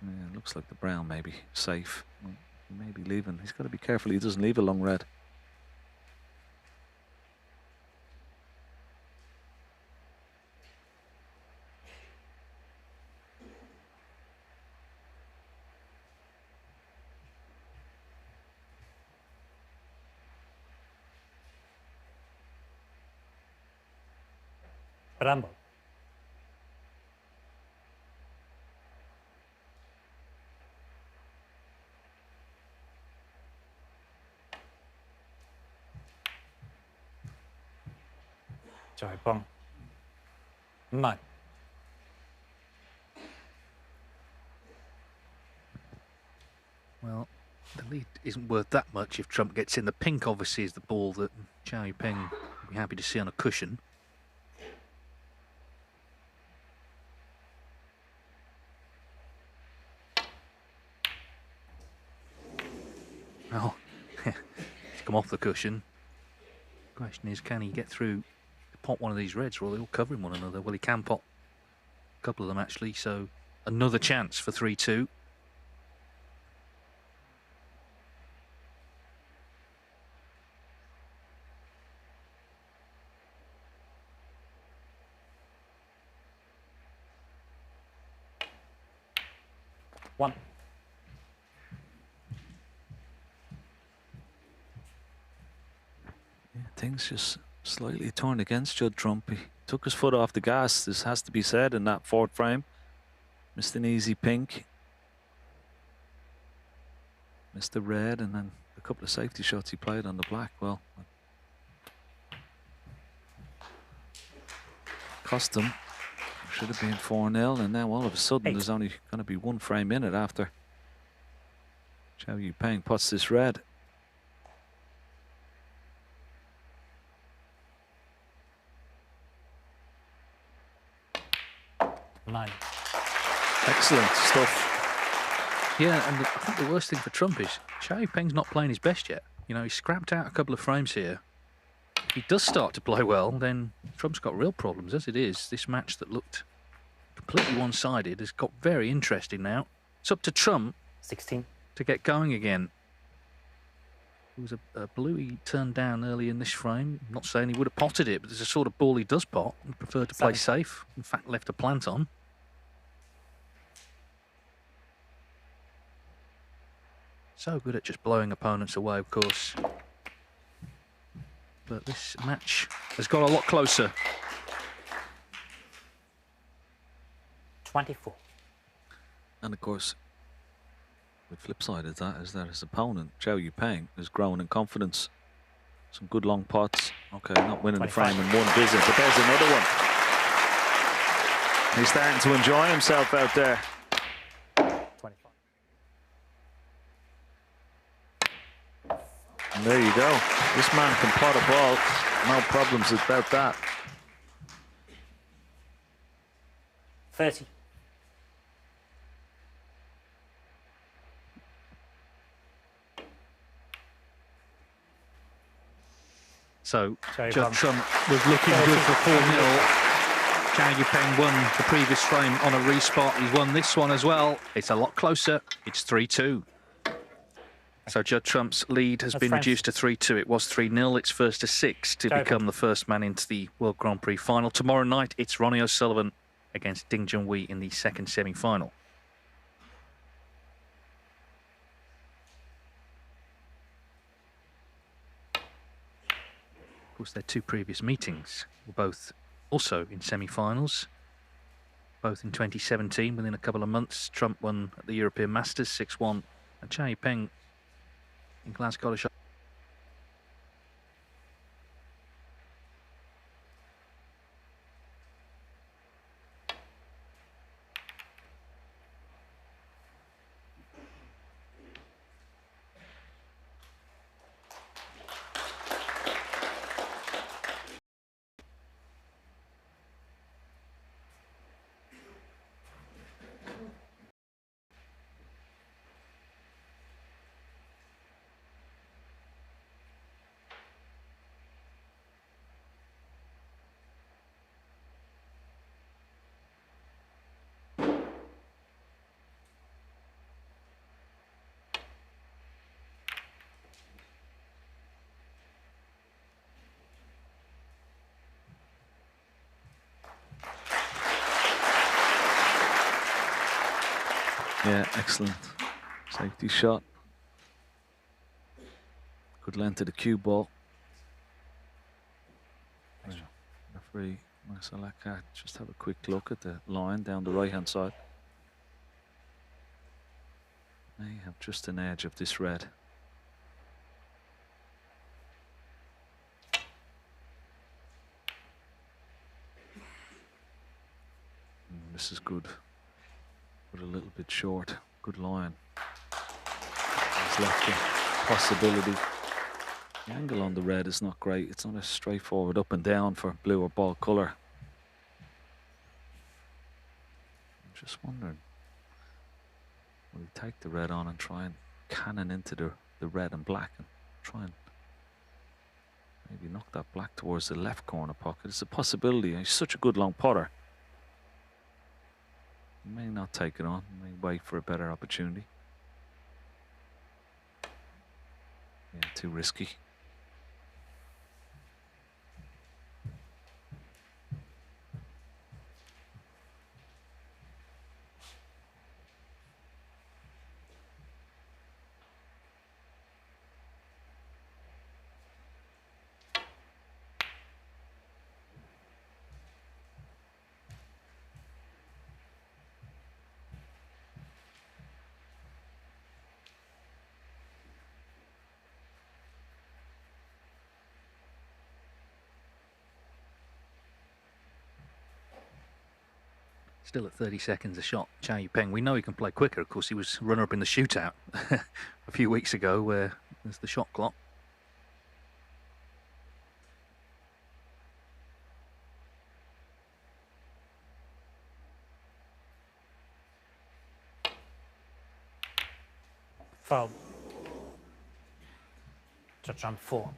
Yeah, looks like the brown may be safe. Well, he may be leaving. He's got to be careful he doesn't leave a long red. Rambo. Yupeng. 9. Well, the lead isn't worth that much if Trump gets in. The pink obviously is the ball that Zhao Yupeng would be happy to see on a cushion. Well, he's come off the cushion. The question is, can he get through to pot one of these reds, or are they all covering one another? Well, he can pot a couple of them actually, so another chance for 3-2. One. Yeah, things just slightly turned against Judd Trump. He took his foot off the gas, this has to be said, in that fourth frame. Missed an easy pink. Missed the red, and then a couple of safety shots he played on the black. Well, cost him. Should have been 4-0, and now all of a sudden there's only going to be one frame in it after Zhao Yupeng puts this red. Nine. Excellent stuff. Yeah, and I think the worst thing for Trump is Zhao Yupeng's not playing his best yet. You know, he scrapped out a couple of frames here. If he does start to play well, then Trump's got real problems. As it is, this match that looked completely one-sided has got very interesting now. It's up to Trump 16 to get going again. It was a blue he turned down early in this frame. I'm not saying he would have potted it, but there's a sort of ball he does pot. He preferred to play safe. In fact, left a plant on. So good at just blowing opponents away, of course. But this match has got a lot closer. 24. And of course, the flip side of that is that his opponent, Zhao Yupeng, has grown in confidence. Some good long pots. Okay, not winning 25. The frame in one visit, but there's another one. He's starting to enjoy himself out there. 25. And there you go. This man can pot a ball. No problems about that. 30. So Judd Trump was looking good for 4-0. Zhao Yupeng won the previous frame on a respot. He's won this one as well. It's a lot closer. It's 3-2. So Judd Trump's lead has been reduced to 3-2. It was 3-0. It's first to 6 to become the first man into the World Grand Prix final. Tomorrow night, it's Ronnie O'Sullivan against Ding Junhui in the second semi-final. Of course, their two previous meetings were both also in semi-finals, both in 2017 within a couple of months. Trump won at the European Masters 6-1, and Zhao Yupeng in Glasgow. Yeah, excellent. Safety shot. Good length of the cue ball. Referee Marcelaka, just have a quick look at the line down the right hand side. May have just an edge of this red. This is good, but a little bit short. Good line. It's left the possibility. The angle on the red is not great. It's not a straightforward up and down for blue or ball colour. I'm just wondering, will he take the red on and try and cannon into the red and black and try and maybe knock that black towards the left corner pocket? It's a possibility. He's such a good long putter. He may not take it on. He may wait for a better opportunity. Yeah, too risky. Still at 30 seconds a shot, Zhao Yupeng. We know he can play quicker. Of course, he was runner-up in the shootout a few weeks ago where there's the shot clock. Foul. Judge round 4.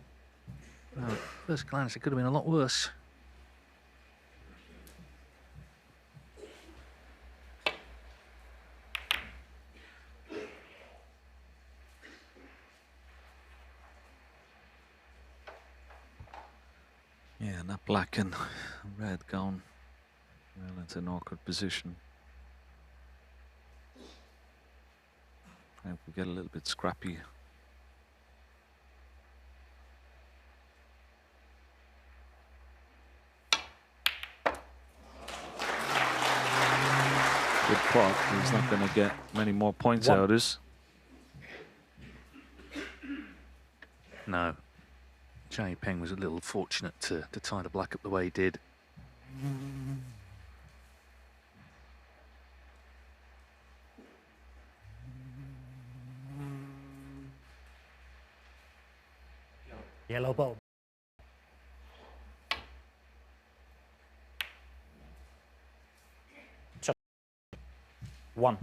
Well, first glance, it could have been a lot worse. Yeah, and that black and red gone well into an awkward position. I hope we get a little bit scrappy. Good pot. He's not going to get many more points out of this. No. Zhao Yupeng was a little fortunate to tie the black up the way he did. Yellow ball. Judge 1.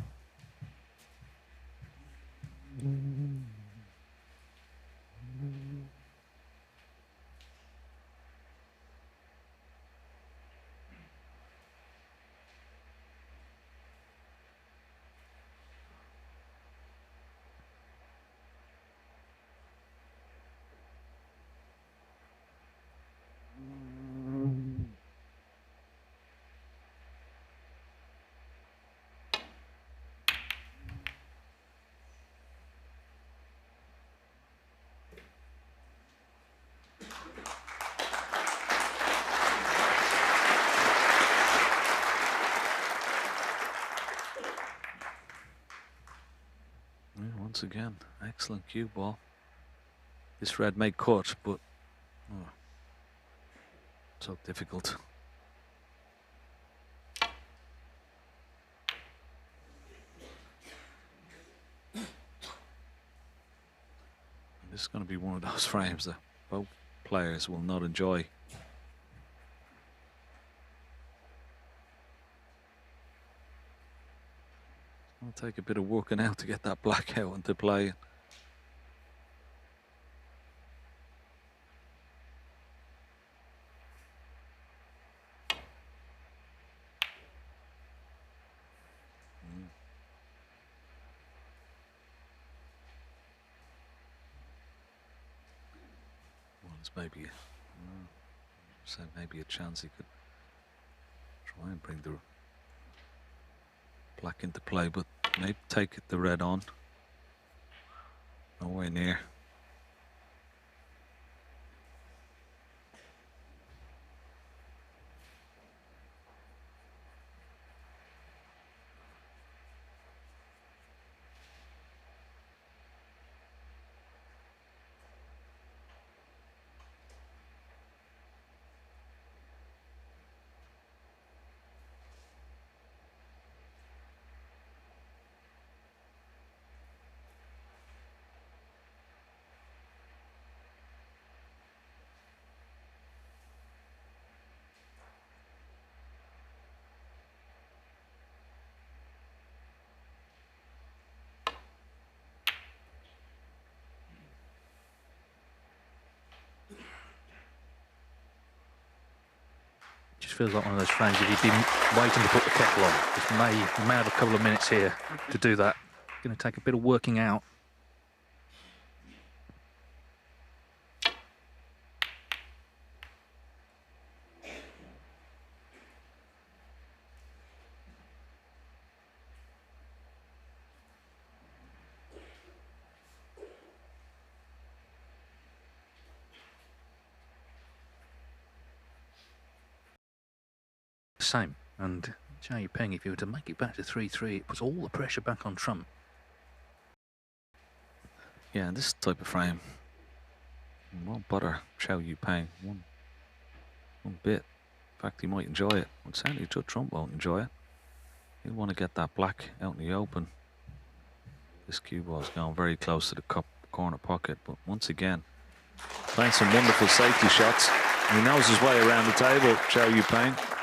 once again. Excellent cue ball. This red may cut, but so difficult. And this is going to be one of those frames that both players will not enjoy. It'll take a bit of working out to get that black out into play. Well, there's maybe a chance he could try and bring the black into play, but maybe take the red on. Nowhere near. Just feels like one of those frames, if you've been waiting to put the kettle on, just may have a couple of minutes here to do that. Going to take a bit of working out. Same, and Yupeng, if you were to make it back to 3-3, it puts all the pressure back on Trump. Yeah, this type of frame won't bother Yupeng one bit. In fact, he might enjoy it. Well, certainly Judd Trump won't enjoy it. He'll want to get that black out in the open. This cue ball's gone very close to the corner pocket, but once again, playing some wonderful safety shots. He knows his way around the table, Yupeng.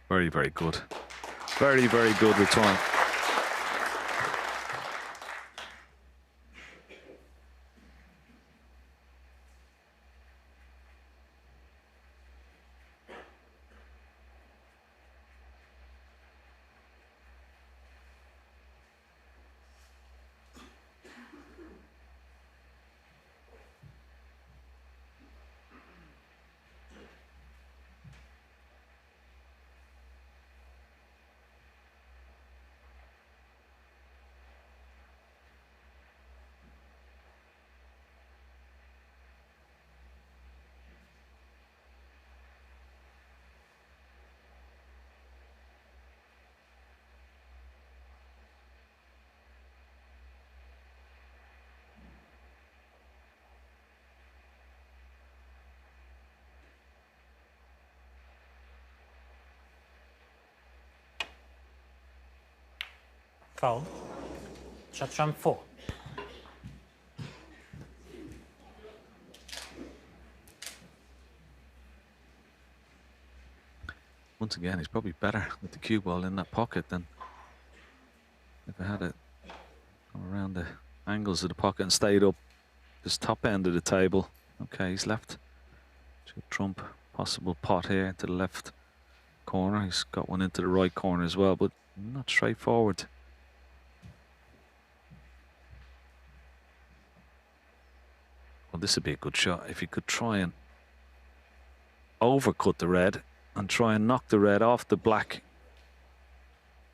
Very, very good. Very, very good return. Foul. Shot Trump 4. Once again, he's probably better with the cue ball in that pocket than if I had it around the angles of the pocket and stayed up this top end of the table. Okay, he's left Trump possible pot here to the left corner. He's got one into the right corner as well, but not straightforward. Well, this would be a good shot if you could try and overcut the red and try and knock the red off the black,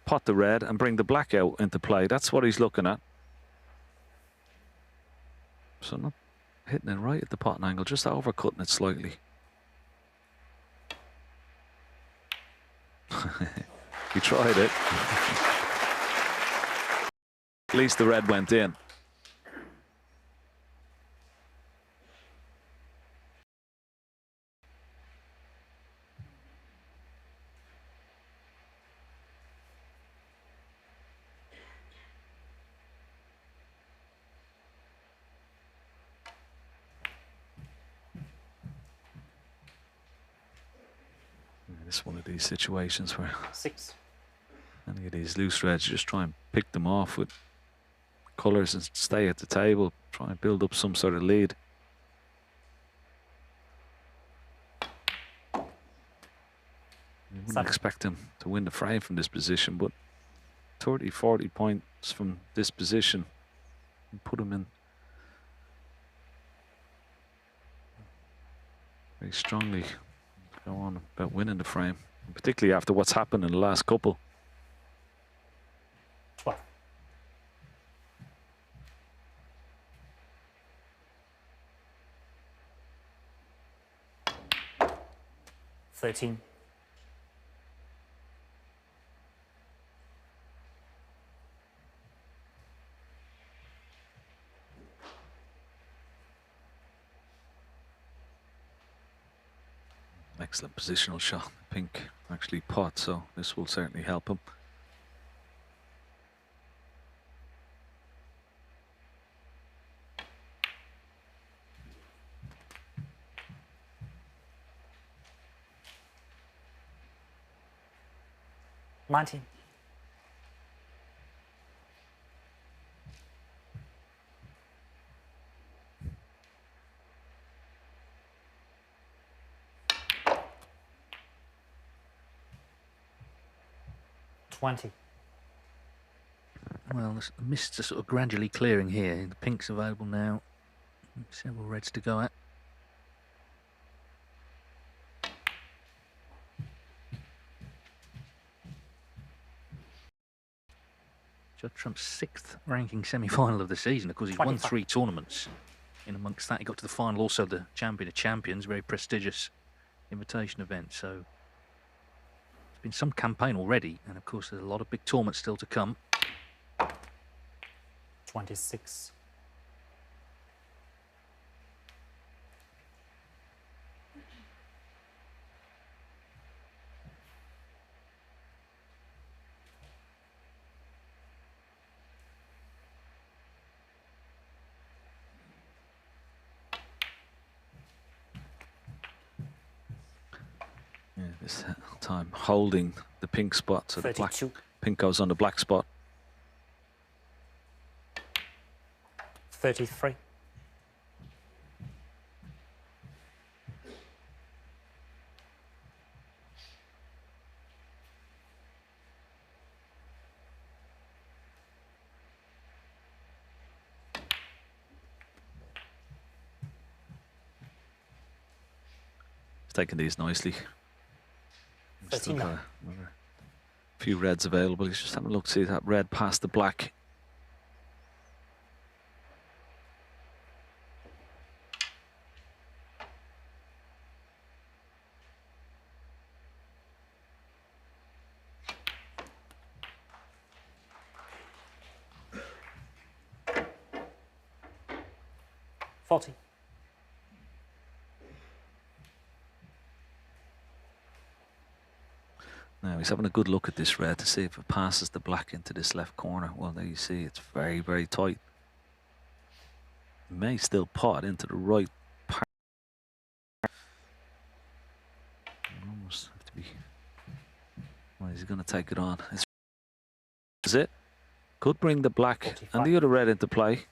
pot the red and bring the black out into play. That's what he's looking at. So not hitting it right at the pot angle, just overcutting it slightly. He tried it. At least the red went in. It's one of these situations where 6. any of these loose reds, just try and pick them off with colours and stay at the table, try and build up some sort of lead. You wouldn't expect him to win the frame from this position, but 30, 40 points from this position and put him in very strongly. Go on about winning the frame, particularly after what's happened in the last couple. 12. 13. Excellent positional shot. Pink actually pot, so this will certainly help him. $19. 20. Well, the mists are sort of gradually clearing here. The pink's available now. Several reds to go at. Judd Trump's 6th ranking semi-final of the season. Of course, he's 25. won 3 tournaments. In amongst that, he got to the final, also the Champion of Champions, very prestigious invitation event. So there's been some campaign already, and of course, there's a lot of big tournaments still to come. 26. Yeah, this time holding the pink spot, so the black, 32. pink goes on the black spot. 33. He's taking these nicely. We've still 39. got another few reds available. He's just having a look, see that red past the black. $40. Now he's having a good look at this red to see if it passes the black into this left corner. Well, there you see it's very, very tight. It may still pot into the right part. Almost have to be. Well, is he going to take it on? Is it? Could bring the black 45. and the other red into play.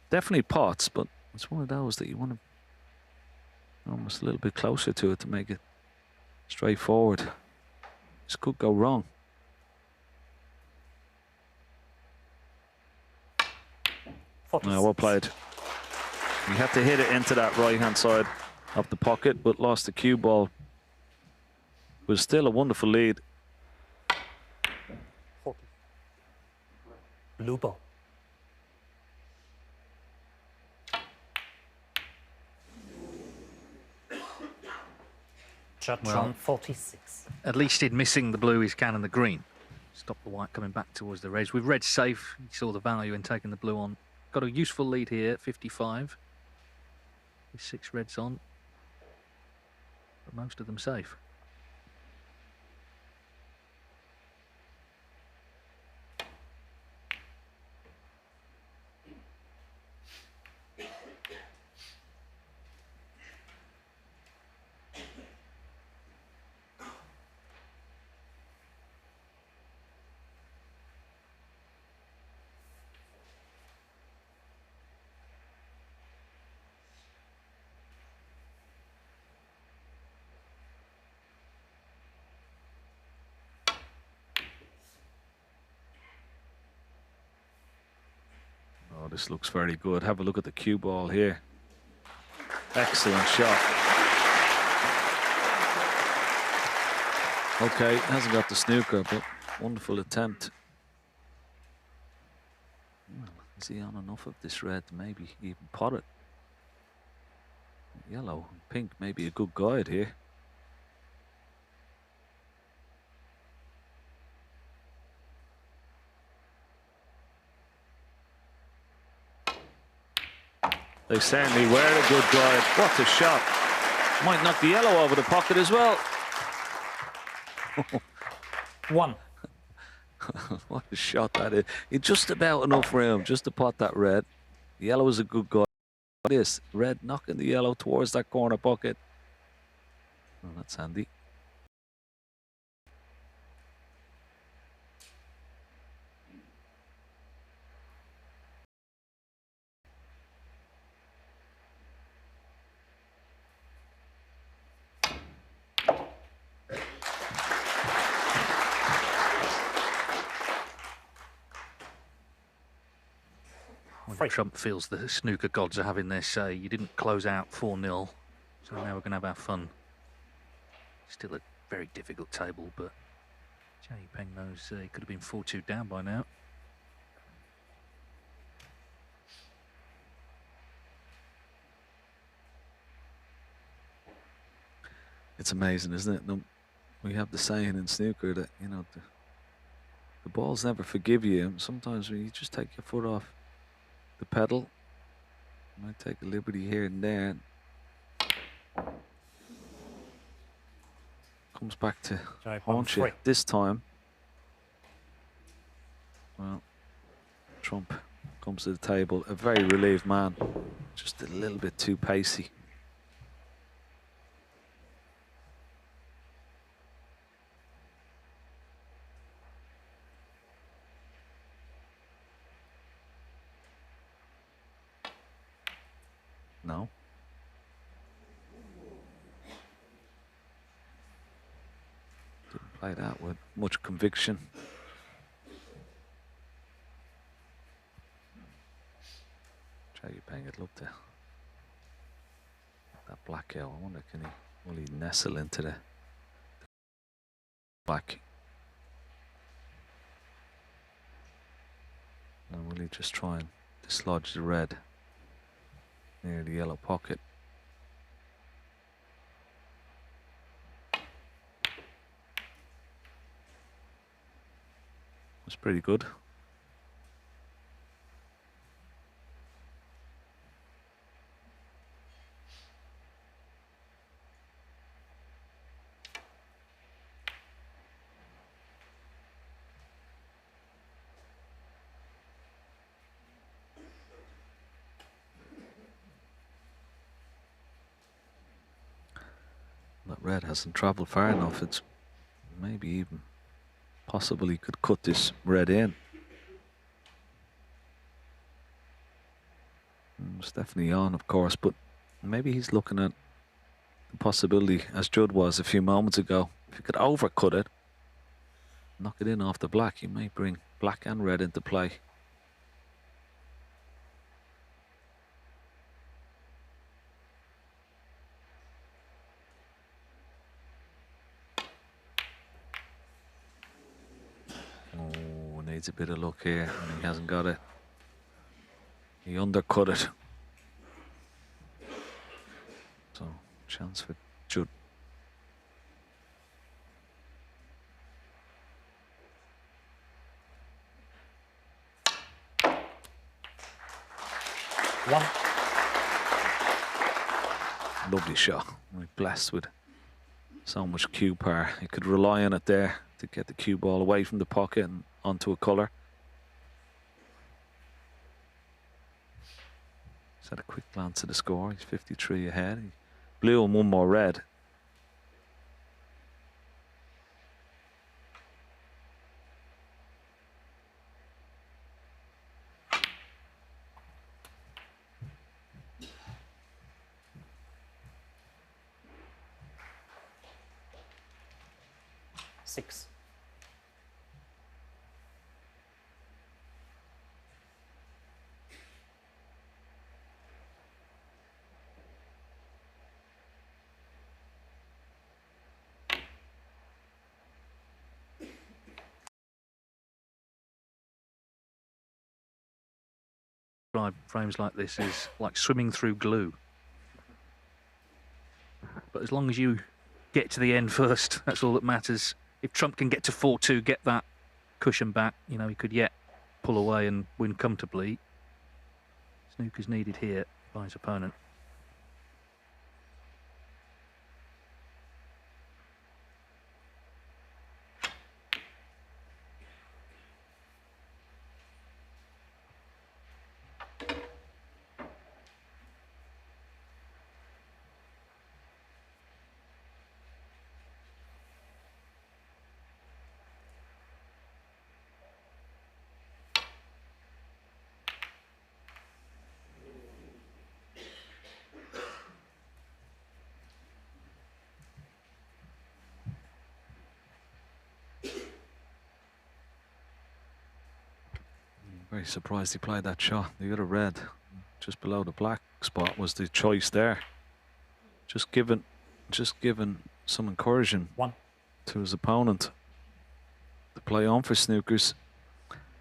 Definitely pots, but it's one of those that you want to almost a little bit closer to it to make it straightforward. This could go wrong. Well played. He had to hit it into that right-hand side of the pocket, but lost the cue ball. Was still a wonderful lead. 40. Blue ball. Judd on 46. At least in missing the blue, he's cannon the green. Stop the white coming back towards the reds. With red safe, he saw the value in taking the blue on. Got a useful lead here at 55. With 6 reds on. But most of them safe. Oh, this looks very good. Have a look at the cue ball here. Excellent shot. Okay, hasn't got the snooker, but wonderful attempt. Is he on enough of this red to maybe even pot it? Yellow and pink may be a good guide here. They certainly were a good guide. What a shot. Might knock the yellow over the pocket as well. 1. What a shot that is. It's just about enough room just to pot that red. The yellow is a good guide. This red knocking the yellow towards that corner pocket. Oh, that's handy. Trump feels the snooker gods are having their say. You didn't close out 4-0, so now we're going to have our fun. Still a very difficult table, but Yupeng knows he could have been 4-2 down by now. It's amazing, isn't it? We have the saying in snooker that, you know, the balls never forgive you. And sometimes when you just take your foot off the pedal, you might take a liberty here and there. Comes back to haunt you this time. Well, Trump comes to the table, a very relieved man, just a little bit too pacey. No. Didn't play that with much conviction. Yupeng, I'd love to. That black out, I wonder, will he nestle into the black? And will he just try and dislodge the red near the yellow pocket? That's pretty good. That red hasn't travelled far enough. It's maybe even possible he could cut this red in. It's definitely on, of course, but maybe he's looking at the possibility, as Judd was a few moments ago, if he could overcut it, knock it in off the black, he may bring black and red into play. Needs a bit of luck here, and he hasn't got it. He undercut it. So, chance for Judd. One. Lovely shot. We're blessed with so much cue power. He could rely on it there to get the cue ball away from the pocket and onto a colour. Just had a quick glance at the score. He's 53 ahead. He blew and one more red. Six. Frames like this is like swimming through glue. But as long as you get to the end first, that's all that matters. If Trump can get to 4-2, get that cushion back, you know, he could yet pull away and win comfortably. Snooker's needed here by his opponent. Very surprised he played that shot. The other red, just below the black spot, was the choice there. Just given some encouragement to his opponent to play on for Snookers.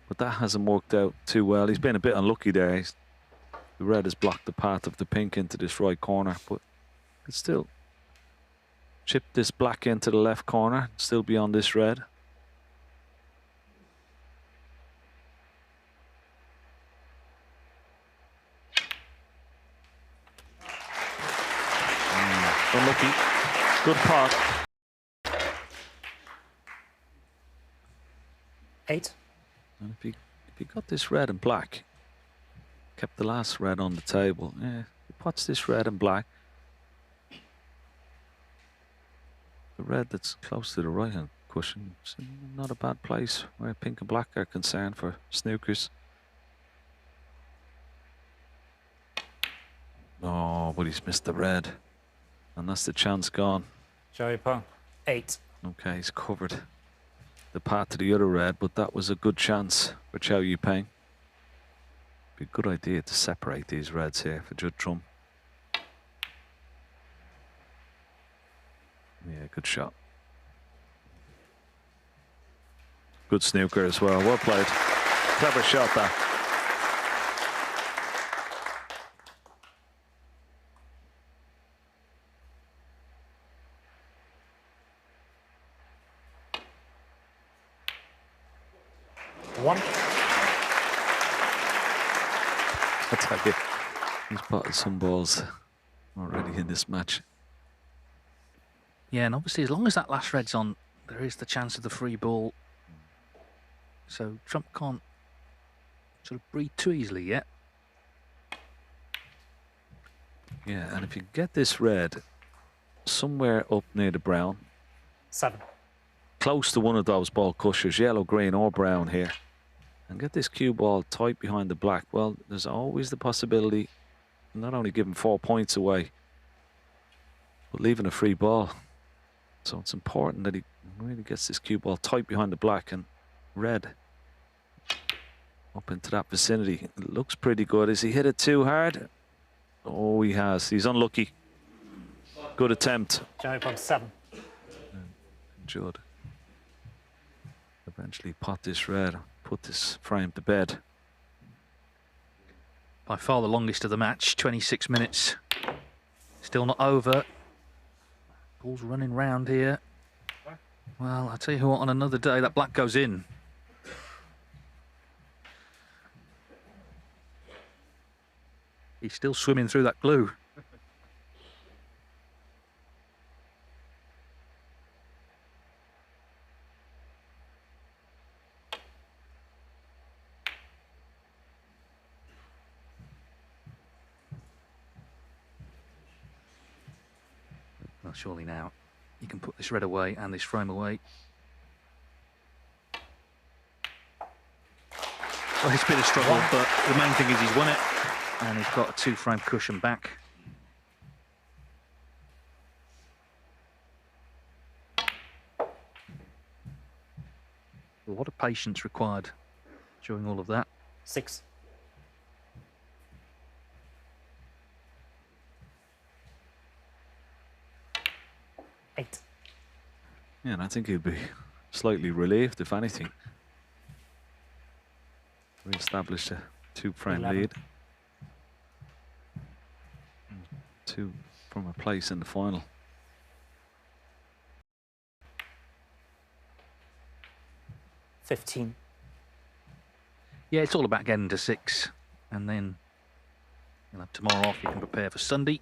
But that hasn't worked out too well. He's been a bit unlucky there. The red has blocked the path of the pink into this right corner, but it's still chip this black into the left corner, still beyond this red. Unlucky. Good pot. 8. And if he got this red and black, kept the last red on the table, yeah, he pots this red and black. The red that's close to the right hand cushion, it's not a bad place where pink and black are concerned for Snookers. Oh, but he's missed the red. And that's the chance gone. Yupeng. 8. Okay, he's covered the path to the other red, but that was a good chance for Chow Yupeng. Be a good idea to separate these reds here for Judd Trump. Yeah, good shot. Good snooker as well. Well played. Clever shot that. One. I tell you, he's potted some balls already in this match. Yeah, and obviously as long as that last red's on, there is the chance of the free ball. So Trump can't sort of breathe too easily yet. Yeah, and if you get this red somewhere up near the brown, 7. close to one of those ball cushers, yellow, green or brown here, and get this cue ball tight behind the black, well, there's always the possibility of not only giving 4 points away, but leaving a free ball. So it's important that he really gets this cue ball tight behind the black and red up into that vicinity. It looks pretty good. Has he hit it too hard? Oh, he has. He's unlucky. Good attempt. Yupeng. 7. Judd eventually pot this red. put this frame to bed. By far the longest of the match, 26 minutes. Still not over. Ball's running round here. Well, I'll tell you what, on another day, that black goes in. He's still swimming through that glue. Well, surely now you can put this red away and this frame away. Well, it's been a struggle, but the main thing is he's won it, and he's got a 2-frame cushion back. A lot of patience required during all of that. 6. Eight. Yeah, and I think he'd be slightly relieved, if anything. We established a 2-frame 11. lead. 2 from a place in the final. 15. Yeah, it's all about getting to 6, and then you'll have tomorrow off. You can prepare for Sunday.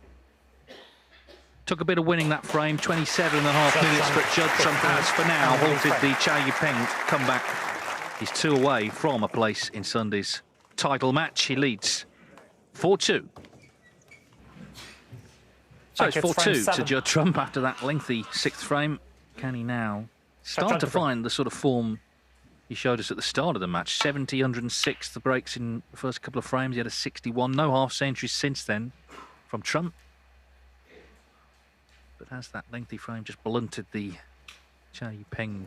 Took a bit of winning that frame, 27.5 minutes, but Judd Trump has, for now, halted the Yupeng comeback. He's 2 away from a place in Sunday's title match. He leads 4-2. So it's 4-2 to Judd Trump after that lengthy 6th frame. Can he now start to find the sort of form he showed us at the start of the match? 70, 106 the breaks in the first couple of frames. He had a 61. No half-centuries since then from Trump. But has that lengthy frame just blunted the Yupeng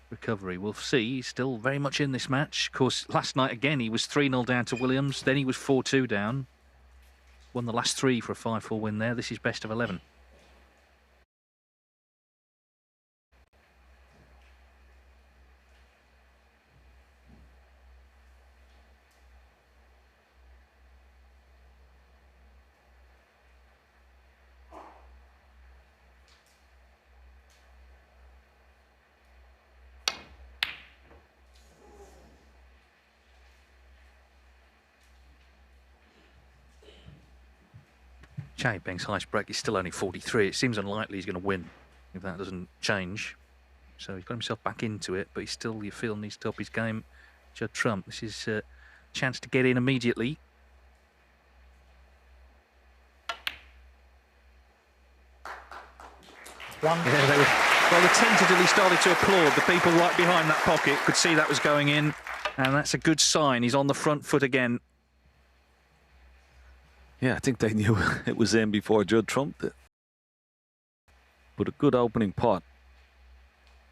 recovery? We'll see. He's still very much in this match. Of course, last night again he was 3-0 down to Williams. Then he was 4-2 down. Won the last 3 for a 5-4 win there. This is best of 11. Yupeng's highest break is still only 43. It seems unlikely he's going to win if that doesn't change. So he's got himself back into it, but he still, you feel, needs to up his game. Judd Trump, this is a chance to get in immediately. One. Yeah, they tentatively started to applaud. The people right behind that pocket could see that was going in, and that's a good sign. He's on the front foot again. Yeah, I think they knew it was in before Judd Trump did. But a good opening pot.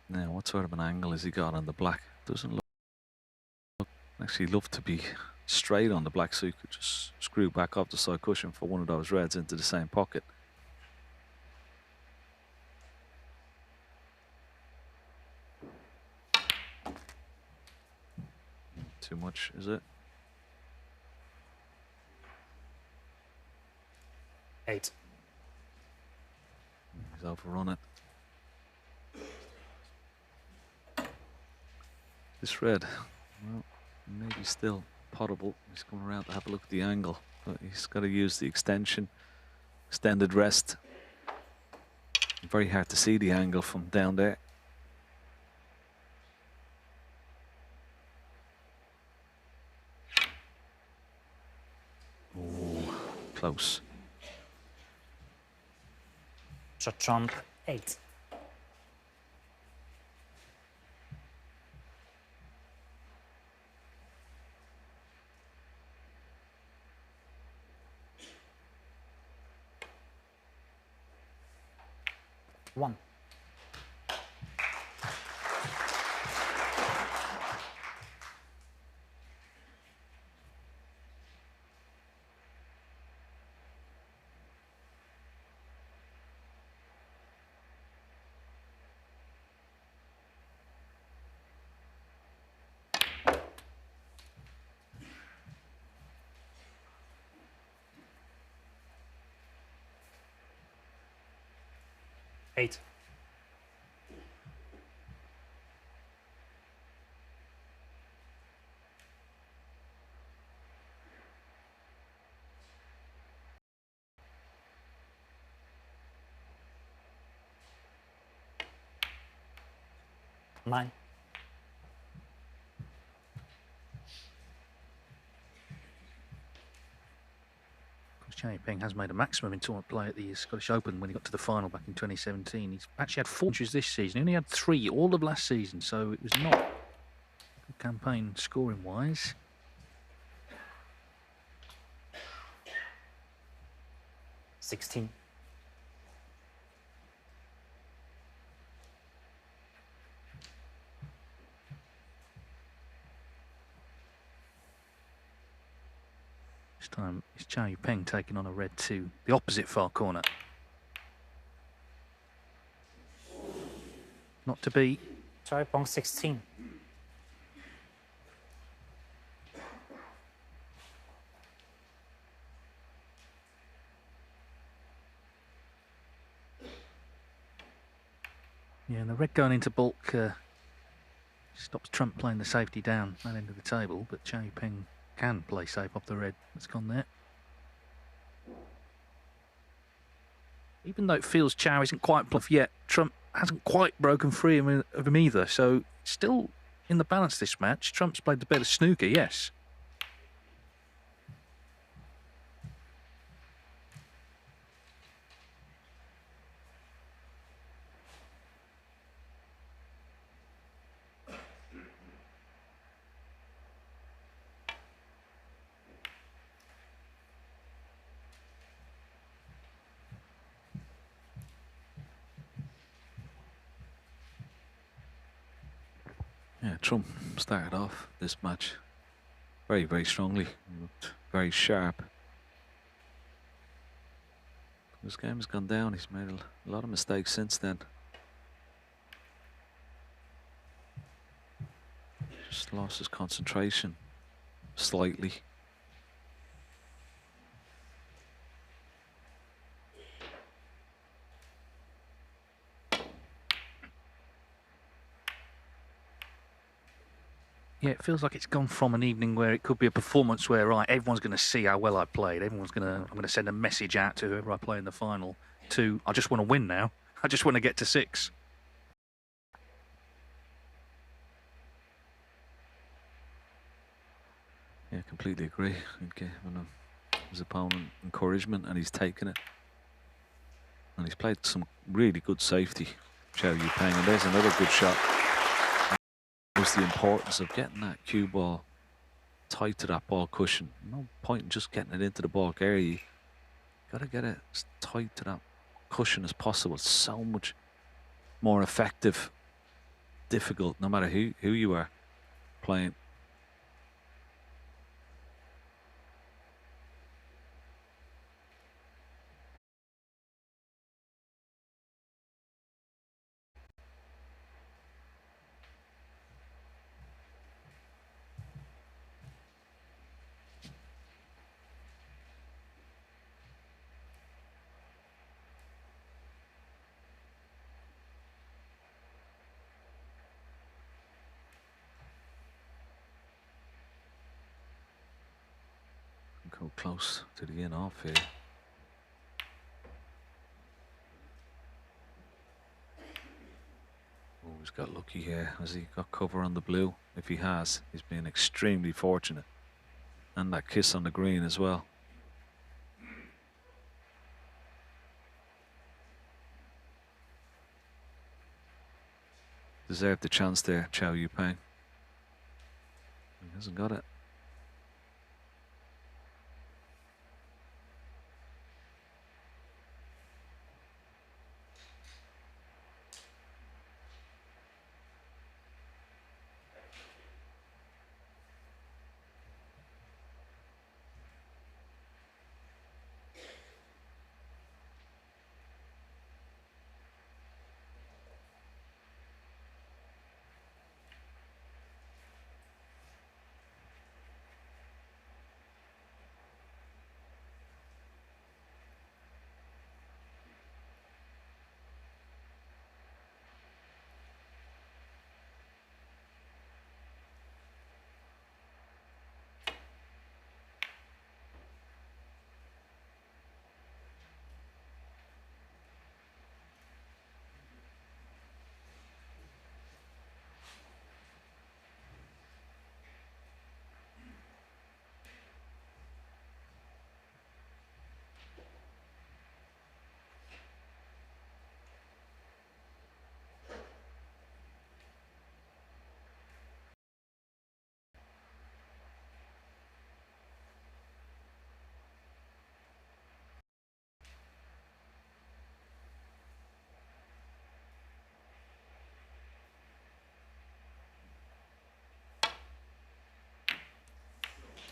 Now, what sort of an angle has he got on the black? Doesn't look actually love to be straight on the black, so you could just screw back off the side cushion for one of those reds into the same pocket. Too much, is it? 8. He's overrun it. This red, well, maybe still potable. He's coming around to have a look at the angle, but he's got to use the extension, extended rest. Very hard to see the angle from down there. Oh, close. Judd Trump, 8. One. 8. Nine. Yupeng has made a maximum in tournament play at the Scottish Open when he got to the final back in 2017. He's actually had 4 matches this season. He only had 3 all of last season, so it was not a good campaign scoring-wise. $16. This time it's Yupeng taking on a red 2, the opposite far corner. Not to be. Yupeng 16. Yeah, and the red going into bulk stops Trump playing the safety down that end of the table, but Yupeng can play safe off the red that's gone there. Even though it feels Chow isn't quite bluff yet, Trump hasn't quite broken free of him either, so still in the balance this match. Trump's played the better snooker, yes. Yeah, Trump started off this match very, very strongly. He looked very sharp. His game has gone down. He's made a lot of mistakes since then. Just lost his concentration slightly. Yeah, it feels like it's gone from an evening where it could be a performance where, right, everyone's going to see how well I played. I'm going to send a message out to whoever I play in the final, to, I just want to win now. I just want to get to 6. Yeah, completely agree. I think giving his opponent encouragement, and he's taken it. And he's played some really good safety, Chow Yupeng, and there's another good shot. Was the importance of getting that cue ball tight to that ball cushion. No point in just getting it into the ball area. You got to get it as tight to that cushion as possible. It's so much more effective, difficult, no matter who you are playing. Go close to the in off here. Oh, he's got lucky here. Has he got cover on the blue? If he has, he's been extremely fortunate. And that kiss on the green as well. Deserved the chance there, Chow Yupeng. He hasn't got it.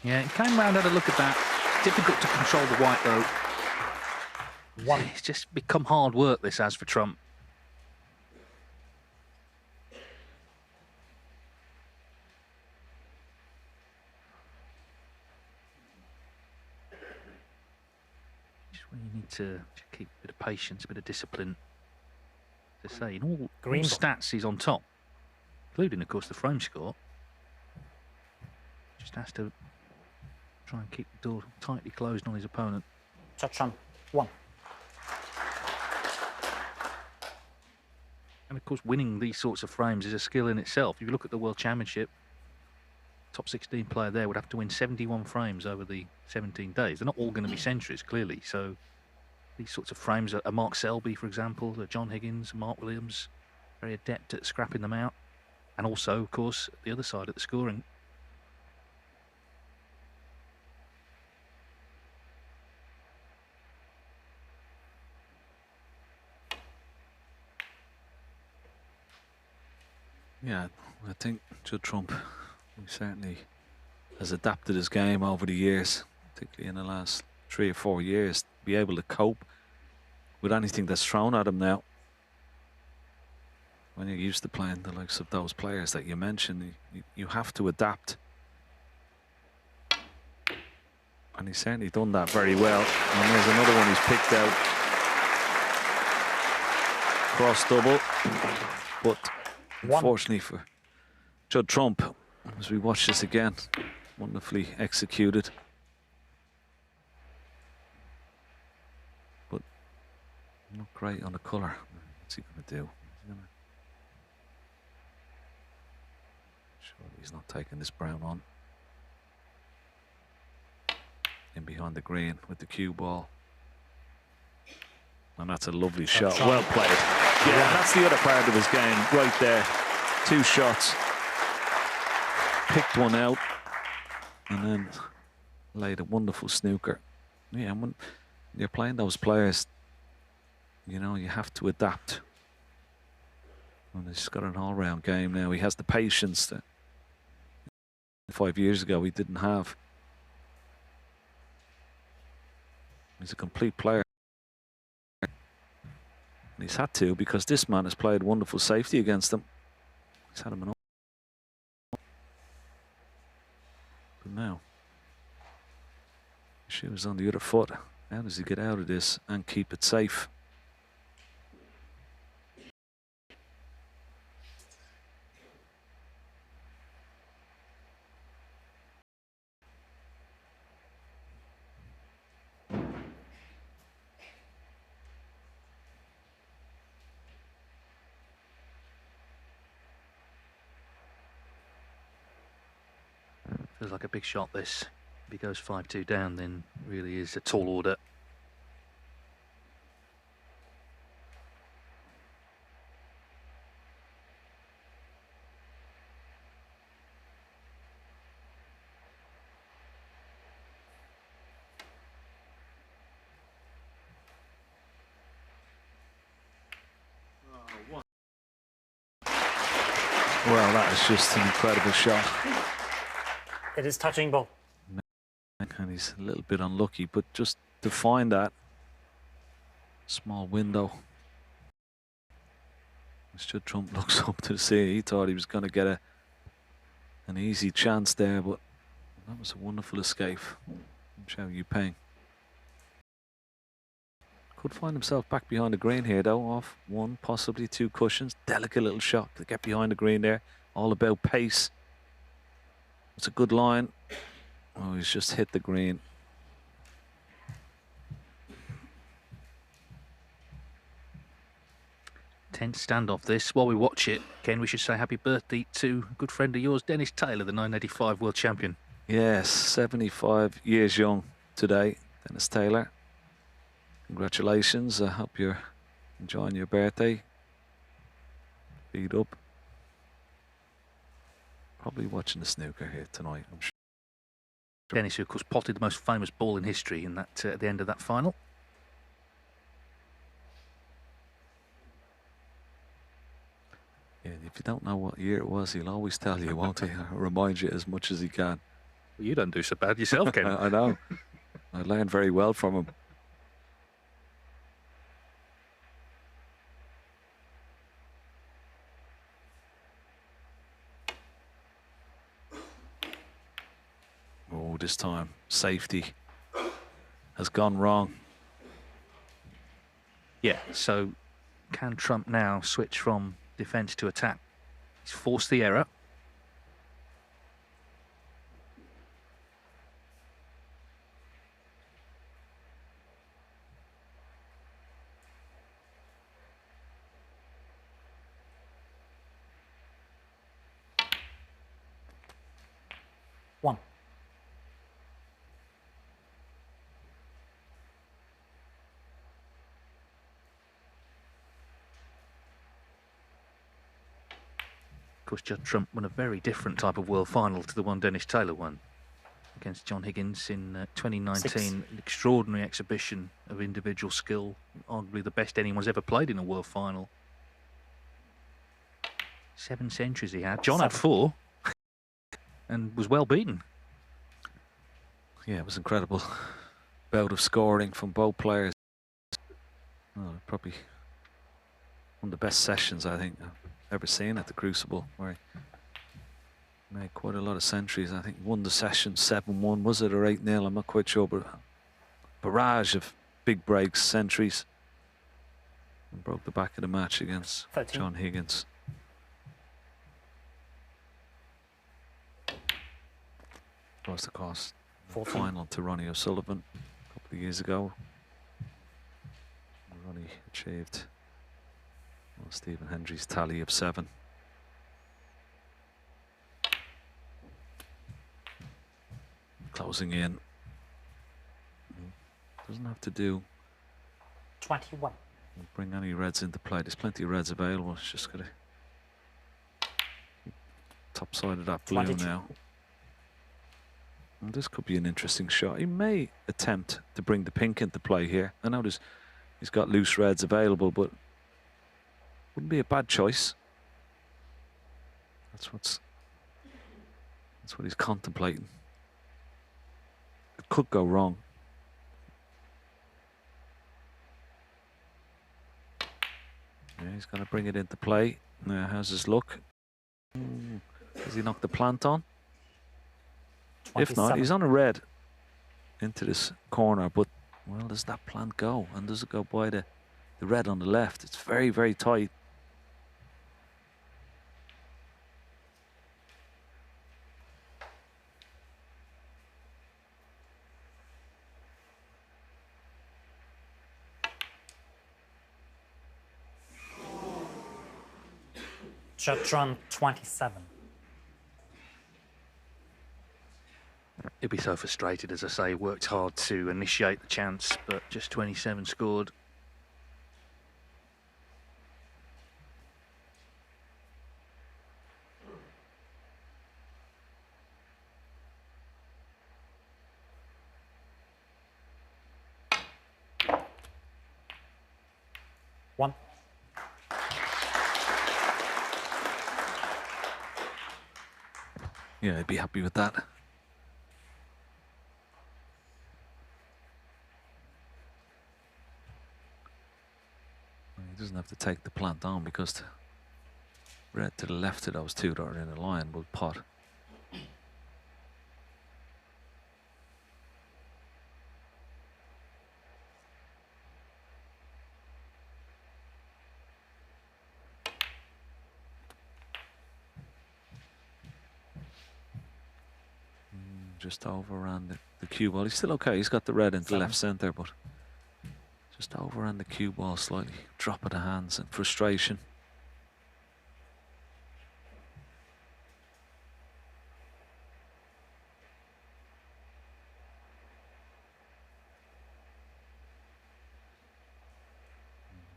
Yeah, he came round, had a look at that. Difficult to control the white, though. It's just become hard work, this has, for Trump. Just where you need to keep a bit of patience, a bit of discipline. To say, in all stats, he's on top, including, of course, the frame score. Just has to try and keep the door tightly closed on his opponent. Touch on 1. And of course, winning these sorts of frames is a skill in itself. If you look at the World Championship, top 16 player there would have to win 71 frames over the 17 days. They're not all going to be centuries, clearly. So these sorts of frames are Mark Selby, for example, John Higgins, Mark Williams, very adept at scrapping them out. And also, of course, the other side at the scoring. Yeah, I think Judd Trump certainly has adapted his game over the years, particularly in the last 3 or 4 years, to be able to cope with anything that's thrown at him now. When you're used to playing the likes of those players that you mentioned, you have to adapt. And he's certainly done that very well. And there's another one he's picked out. Cross double. But unfortunately for Judd Trump, as we watch this again, wonderfully executed. But not great on the colour. What's he going to do? Surely he's not taking this brown on. In behind the green with the cue ball. And that's a lovely shot. Well played. Yeah, that's the other part of his game right there. 2 shots. Picked one out. And then laid a wonderful snooker. Yeah, and when you're playing those players, you know, you have to adapt. And he's got an all-round game now. He has the patience that 5 years ago he didn't have. He's a complete player. And he's had to, because this man has played wonderful safety against him. He's had him an but now, shoes on the other foot. How does he get out of this and keep it safe? Feels like a big shot, this. If he goes 5-2 down, then really is a tall order. Well, that is just an incredible shot. It is touching ball. And he's a little bit unlucky, but just to find that small window. Mr. Trump looks up to see. He thought he was going to get an easy chance there, but that was a wonderful escape from Yupeng. Could find himself back behind the green here, though, off 1, possibly 2 cushions. Delicate little shot to get behind the green there. All about pace. It's a good line. Oh, he's just hit the green. Tense standoff this. While we watch it, Ken, we should say happy birthday to a good friend of yours, Dennis Taylor, the 985 world champion. Yes, 75 years young today, Dennis Taylor. Congratulations. I hope you're enjoying your birthday. Feed up. Probably watching the snooker here tonight, I'm sure. Dennis, who of course potted the most famous ball in history in that at the end of that final. Yeah, if you don't know what year it was, he'll always tell you, won't he? Remind you as much as he can. You don't do so bad yourself, Ken. I know. I learned very well from him. Oh, this time safety has gone wrong. Yeah, so can Trump now switch from defence to attack? He's forced the error. One. Of course, Judd Trump won a very different type of world final to the one Dennis Taylor won against John Higgins in 2019. 6. An extraordinary exhibition of individual skill, arguably the best anyone's ever played in a world final. 7 centuries he had. John had 4 and was well beaten. Yeah, it was incredible. Bout of scoring from both players. Oh, probably one of the best sessions I think I've ever seen at the Crucible, where he made quite a lot of centuries. I think he won the session 7-1, was it, or 8-0? I'm not quite sure, but barrage of big breaks, centuries, and broke the back of the match against 13. John Higgins. Was the cost 14. final to Ronnie O'Sullivan a couple of years ago. Ronnie achieved Stephen Hendry's tally of 7. Closing in. Doesn't have to do 21. bring any reds into play. There's plenty of reds available. It's just got to top side of that blue 22. now. And this could be an interesting shot. He may attempt to bring the pink into play here. I know he's got loose reds available, but wouldn't be a bad choice. That's what he's contemplating. It could go wrong. Yeah, he's going to bring it into play. Now, how's his luck? Does he knock the plant on? 27. If not, he's on a red into this corner, but, well, does that plant go? And does it go by the red on the left? It's very, very tight. Judd 27. He'll be so frustrated, as I say, worked hard to initiate the chance, but just 27 scored. One. Yeah, I'd be happy with that. He doesn't have to take the plant on because the red to the left of those two that are in a line will pot. Just overran the cue ball. He's still okay. He's got the red into left centre, but just overran the cue ball slightly. Drop of the hands and frustration.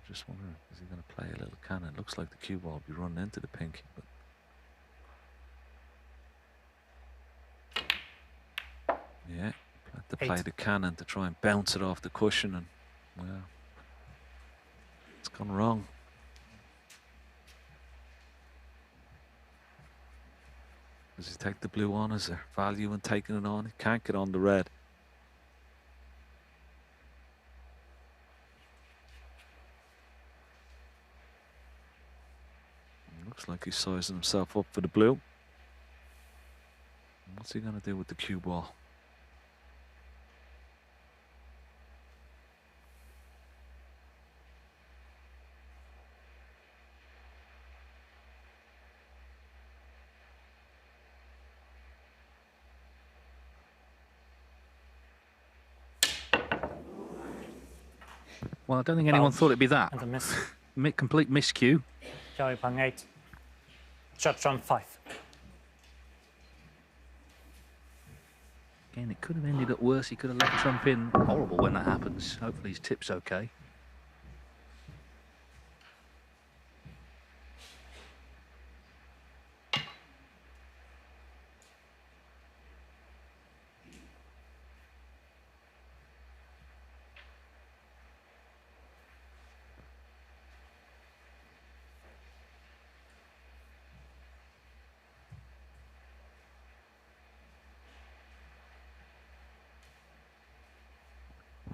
Just wondering, is he going to play a little cannon? It looks like the cue ball will be running into the pink, but yeah, had to play the cannon to try and bounce it off the cushion, and well, it's gone wrong. Does he take the blue on? Is there value in taking it on? He can't get on the red. Looks like he's sizing himself up for the blue. What's he going to do with the cue ball? Well, I don't think anyone thought it'd be that. And a miss. Complete miscue. Xiao Yupeng 8. Judd Trump 5. Again, it could have ended up worse. He could have left Trump in. Horrible when that happens. Hopefully his tip's okay.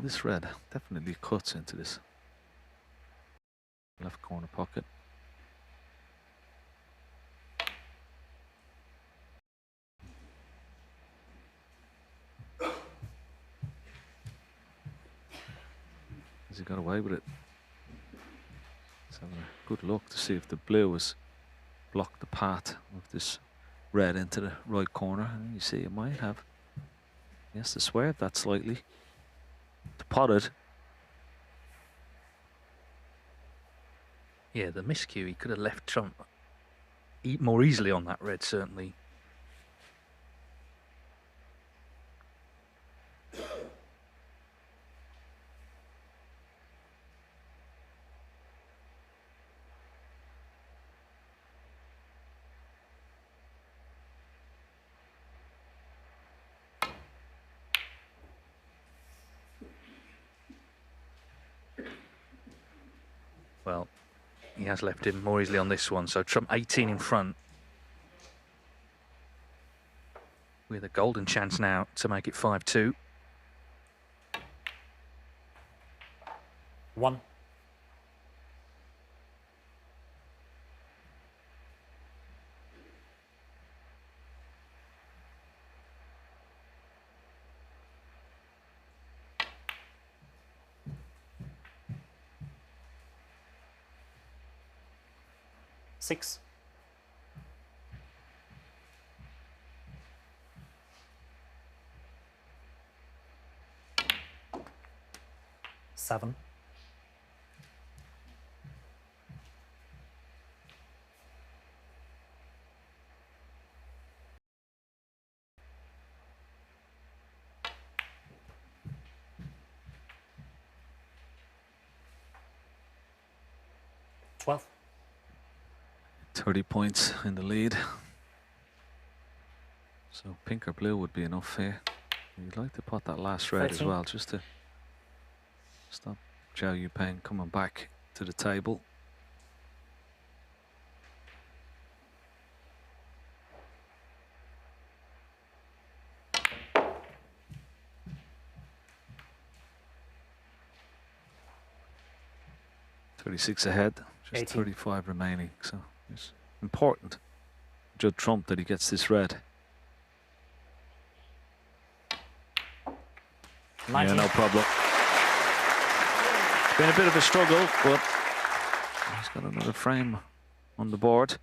This red definitely cuts into this left corner pocket. Has he got away with it? Let's have a good look to see if the blue has blocked the path of this red into the right corner. And you see it might have. He has to swerve that slightly to pot it. Yeah, the miscue, he could have left Trump more easily on that red, certainly. Well, he has left him more easily on this one, so Trump 18 in front. With a golden chance now to make it 5-2. 1. Six. 7. 12. 30 points in the lead. So pink or blue would be enough here. You'd like to pot that last red 13. as well, just to stop Xiao Yupeng coming back to the table. .36 ahead, just 18. 35 remaining. So it's important, Judd Trump, that he gets this red. 19. Yeah, no problem. Been a bit of a struggle, but he's got another frame on the board.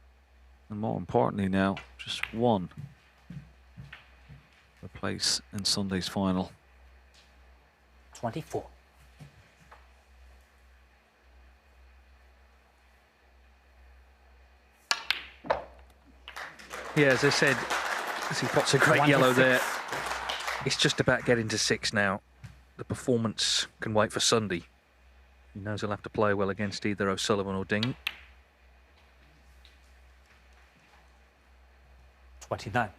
And more importantly now, just one for place in Sunday's final. 24. Yeah, as I said, as he pots a great yellow there, it's just about getting to 6 now. The performance can wait for Sunday. He knows he'll have to play well against either O'Sullivan or Ding. 29.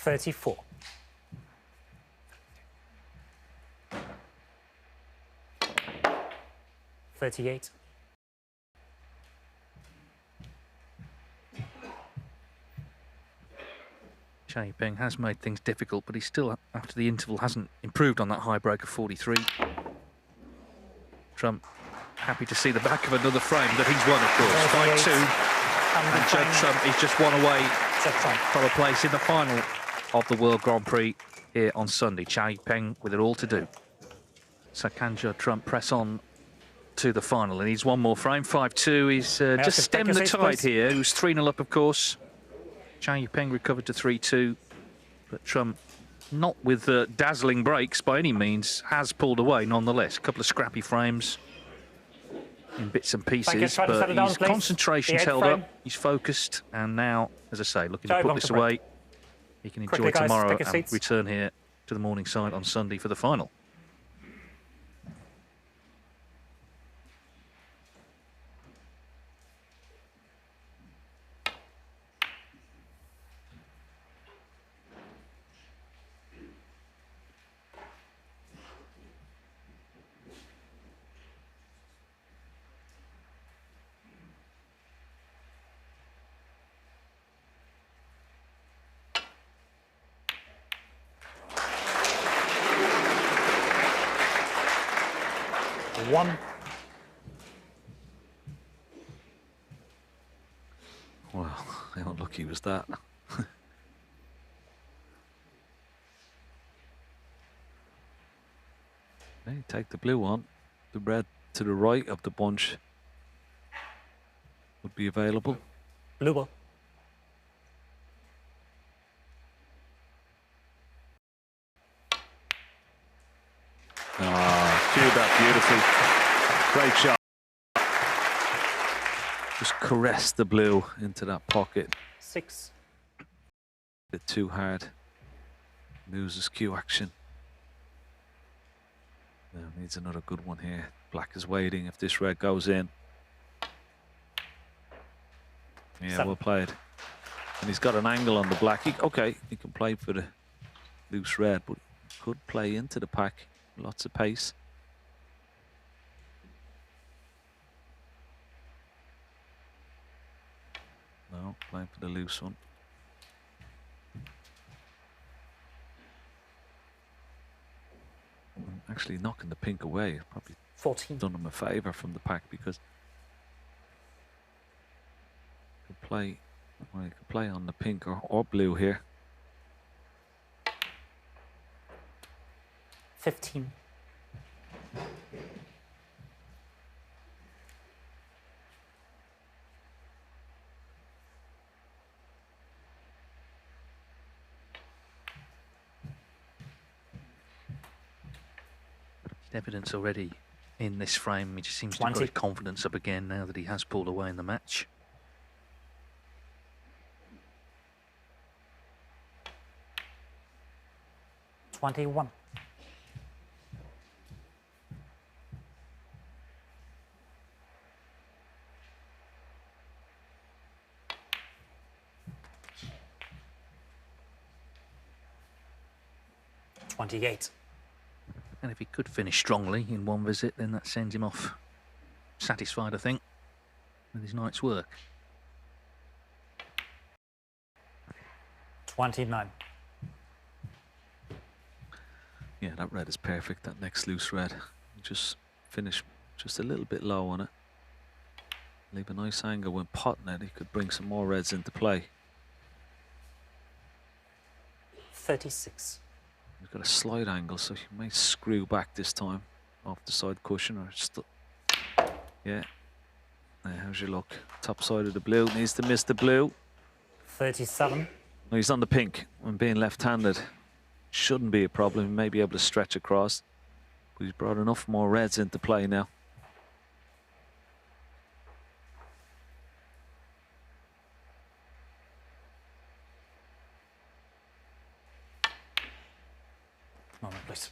$34. 38. Yupeng has made things difficult, but he still, after the interval, hasn't improved on that high break of 43. Trump happy to see the back of another frame that he's won, of course. 5-2, and Judd Trump is just one away from a place in the final of the World Grand Prix here on Sunday. Yupeng with it all to do. So can Judd Trump press on to the final? And he's one more frame. 5-2. He's just stemmed the tide here. He was 3-0 up, of course. Yupeng recovered to 3-2, but Trump, not with dazzling breaks by any means, has pulled away nonetheless. A couple of scrappy frames in bits and pieces, but his concentration's held up, he's focused, and now, as I say, looking to put this away. He can enjoy tomorrow and return here to the morning side on Sunday for the final. Well, how unlucky was that? Okay, take the blue one. The red to the right of the bunch would be available. Blue ball. Ah, cued that beautifully. Great shot. Just caress the blue into that pocket. 6. Bit too hard. Loses cue action. Needs another good one here. Black is waiting if this red goes in. Yeah, 7. well played. And he's got an angle on the black. Okay, he can play for the loose red, but could play into the pack. Lots of pace. No, playing for the loose one. Actually knocking the pink away. Probably 14. Done him a favour from the pack, because he could play, well, he could play on the pink or blue here. 15. Evidence already in this frame. He just seems to have got his confidence up again now that he has pulled away in the match. $21. $28. And if he could finish strongly in one visit, then that sends him off satisfied, I think, with his night's work. 29. Yeah, that red is perfect, that next loose red. Just finish just a little bit low on it. Leave a nice angle when potting it. He could bring some more reds into play. 36. He's got a slight angle, so he may screw back this time off the side cushion or yeah. How's your luck? Top side of the blue, needs to miss the blue. 37. No, he's on the pink. When being left-handed, shouldn't be a problem. He may be able to stretch across, but he's brought enough more reds into play now. Moment, please.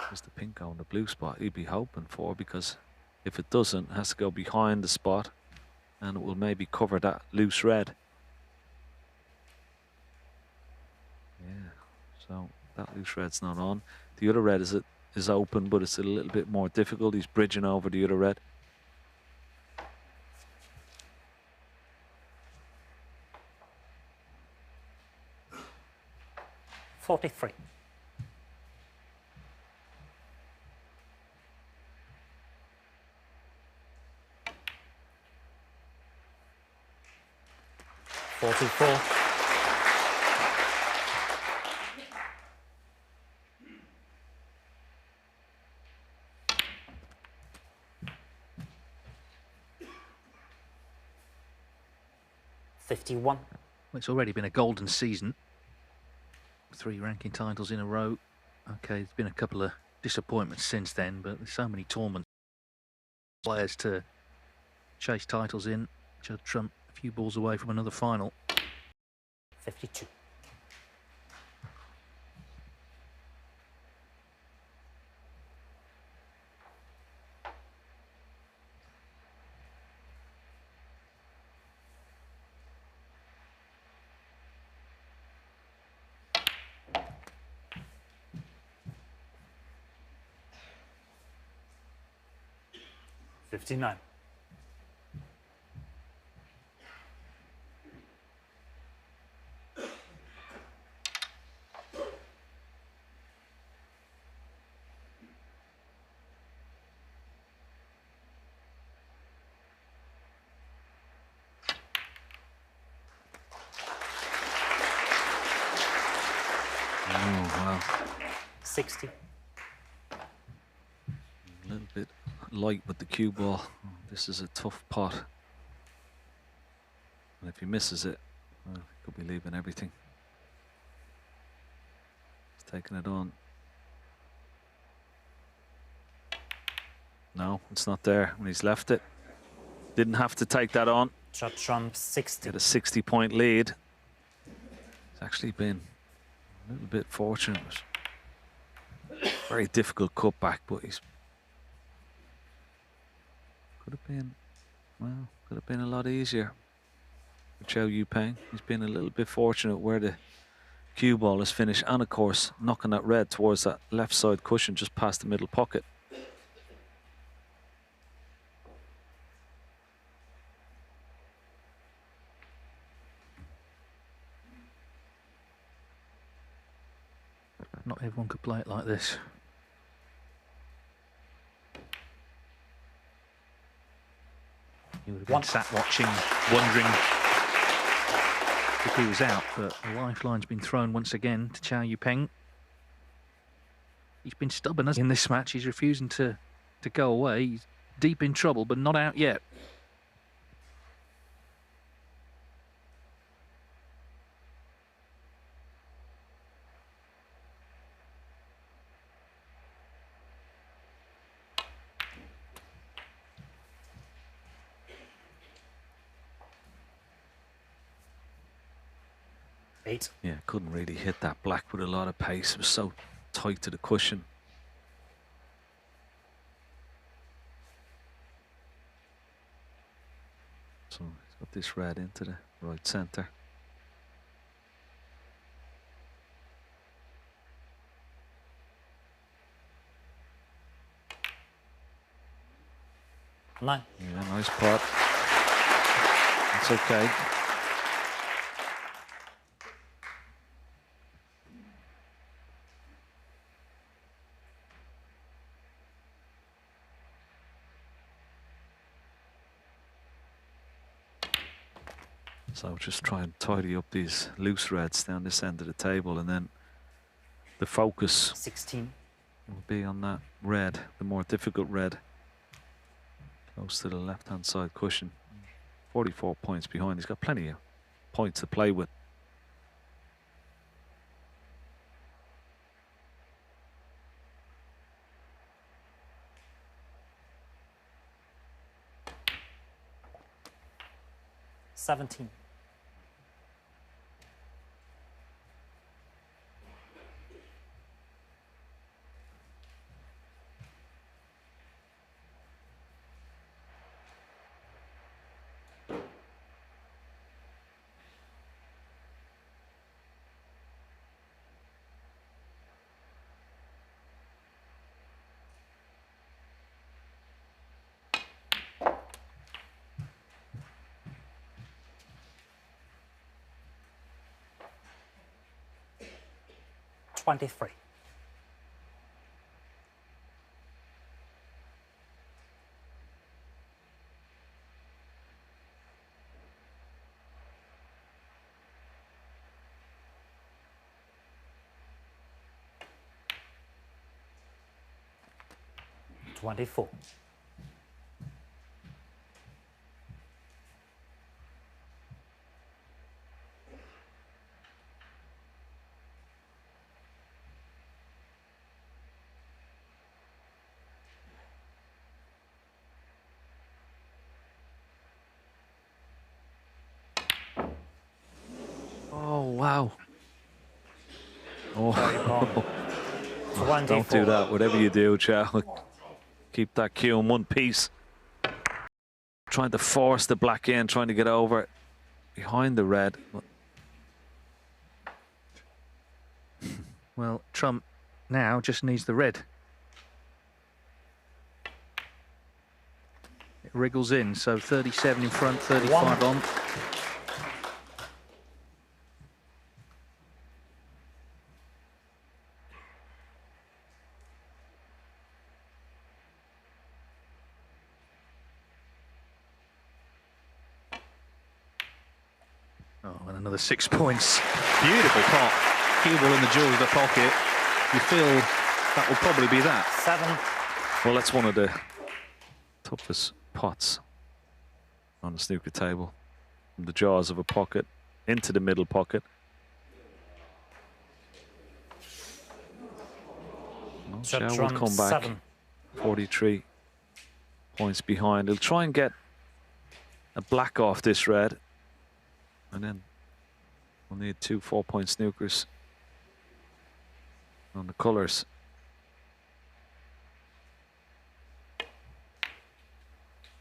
There's the pink on the blue spot he'd be hoping for, because if it doesn't, it has to go behind the spot and it will maybe cover that loose red. Yeah, so That loose red's not on. The other red is open, but it's a little bit more difficult. He's bridging over the other red. $43. $44. $51. Well, it's already been a golden season. 3 ranking titles in a row. Okay, there's been a couple of disappointments since then, but there's so many tournaments. Players to chase titles in. Judd Trump a few balls away from another final. 52. $59. Oh, wow. 60. A little bit light with the cue ball. This is a tough pot. And if he misses it, well, he could be leaving everything. He's taking it on. No, it's not there when he's left it. Didn't have to take that on. Judd Trump 60. Get a 60-point lead. It's actually been a little bit fortunate. Very difficult cutback, but he's could have been, well, could have been a lot easier for Yupeng. He's been a little bit fortunate where the cue ball has finished, and of course knocking that red towards that left side cushion just past the middle pocket. Not everyone could play it like this. He would have been sat watching, wondering if he was out, but the lifeline's been thrown once again to Yupeng. He's been stubborn in this match. He's refusing to go away. He's deep in trouble, but not out yet. Yeah, couldn't really hit that black with a lot of pace. It was so tight to the cushion. So he's got this red into the right centre. Nine. Yeah, nice pot. It's okay. So just try and tidy up these loose reds down this end of the table, and then the focus 16 will be on that red, the more difficult red, close to the left-hand side cushion. 44 points behind. He's got plenty of points to play with. $17. 23. .24. Oh, wow. Oh, Don't do that. Whatever you do, Chow, keep that cue in one piece. Trying to force the black in, trying to get over behind the red. Well, Trump now just needs the red. It wriggles in, so 37 in front, 35 on. Oh, and another 6 points. Beautiful pot. Cue ball in the jaws of the pocket. You feel that will probably be that. 7. Well, that's one of the toughest pots on the snooker table. From the jaws of a pocket into the middle pocket. Well, Shao will come back 7. 43 points behind. He'll try and get a black off this red. And then we'll need 2 4-point snookers on the colours.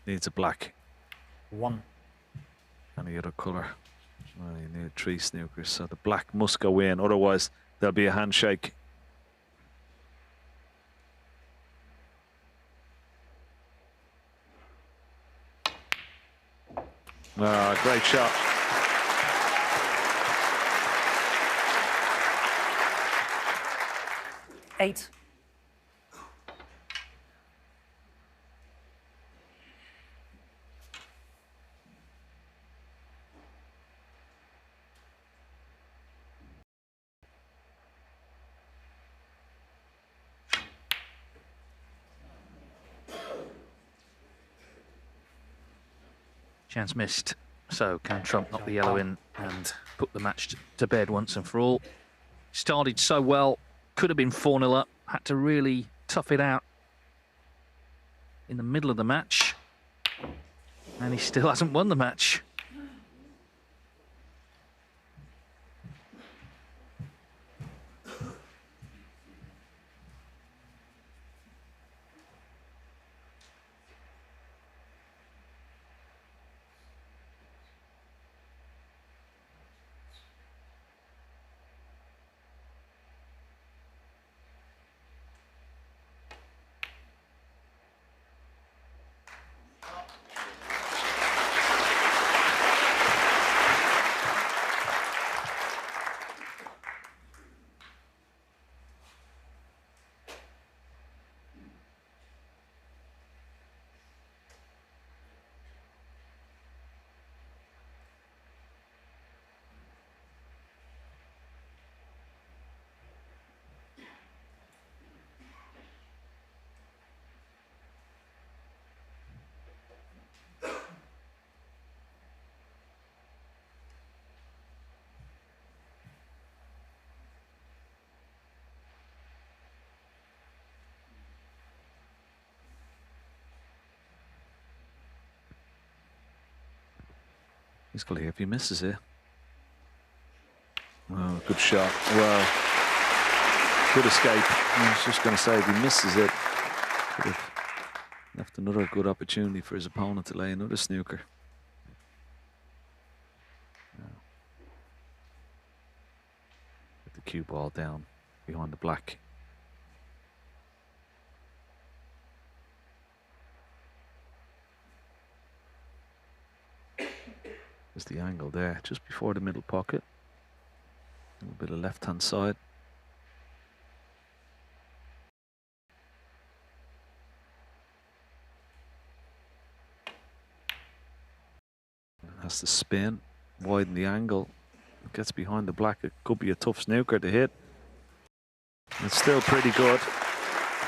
Needs a black. 1. Any other colour. Well, you need 3 snookers, so the black must go in, otherwise there'll be a handshake. Ah, great shot. Eight. Chance missed. So can Trump knock the yellow in and put the match to bed once and for all? Started so well, could have been 4-0 up, had to really tough it out in the middle of the match, and he still hasn't won the match. He's got to if he misses here. Oh, good shot. Well, good escape. I was just going to say, if he misses it, could have left another good opportunity for his opponent to lay another snooker. Get the cue ball down behind the black. There's the angle there, just before the middle pocket. A little bit of left-hand side. Has to spin, widen the angle. It gets behind the black. It could be a tough snooker to hit. It's still pretty good,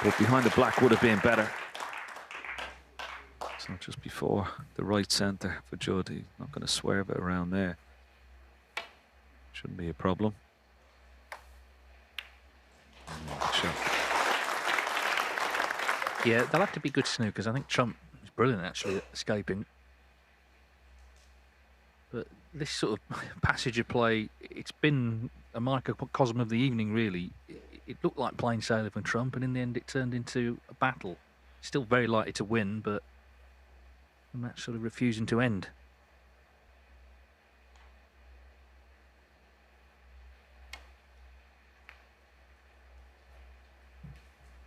but behind the black would have been better. So just before the right centre for Judd. He's not going to swerve it around there. Shouldn't be a problem. Yeah, they'll have to be good snookers. I think Trump is brilliant, actually, at escaping. But this sort of passage of play, it's been a microcosm of the evening, really. It looked like plain sailing from Trump, and in the end it turned into a battle. Still very likely to win, but the match sort of refusing to end.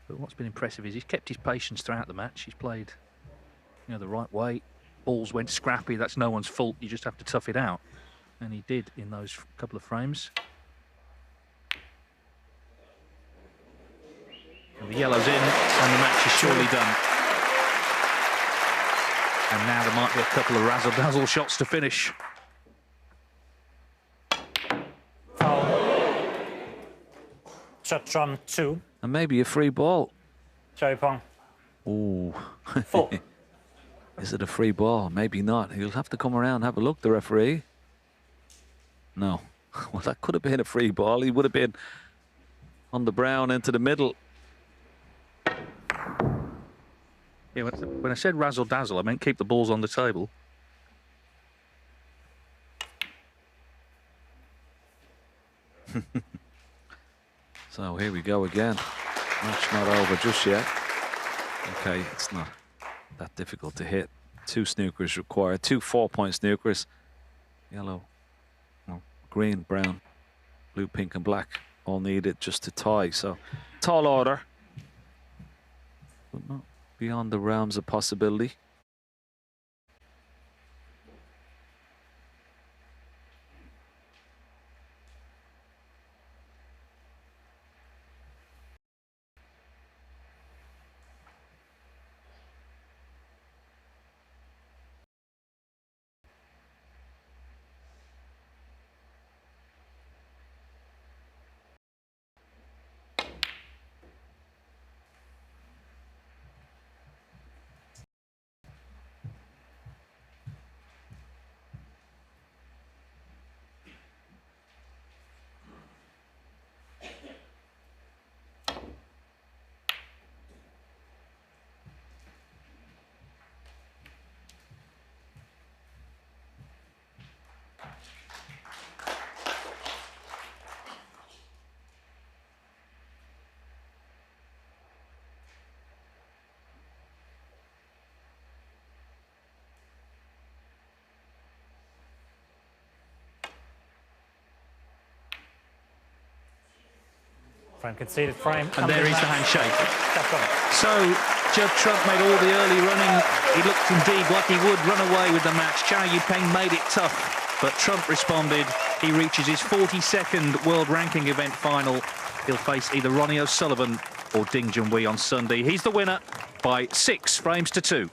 But what's been impressive is he's kept his patience throughout the match. He's played, the right way. Balls went scrappy. That's no one's fault. You just have to tough it out. And he did in those couple of frames. And the yellow's in, and the match is surely done. And now there might be a couple of razzle-dazzle shots to finish. Shot Trump 2. And maybe a free ball. Xiao Yupeng. Ooh. 4. Is it a free ball? Maybe not. He'll have to come around and have a look, the referee. No. Well, that could have been a free ball. He would have been on the brown into the middle. Yeah, when I said razzle-dazzle, I meant keep the balls on the table. So here we go again. Match not over just yet. Okay, it's not that difficult to hit. 2 snookers required, 2 4-point snookers. Yellow, green, brown, blue, pink and black all needed just to tie. So tall order, but not beyond the realms of possibility. Frame conceded, frame. And there is the handshake. So Judd Trump made all the early running. He looked indeed like he would run away with the match. Yupeng made it tough, but Trump responded. He reaches his 42nd world ranking event final. He'll face either Ronnie O'Sullivan or Ding Junhui on Sunday. He's the winner by 6 frames to 2.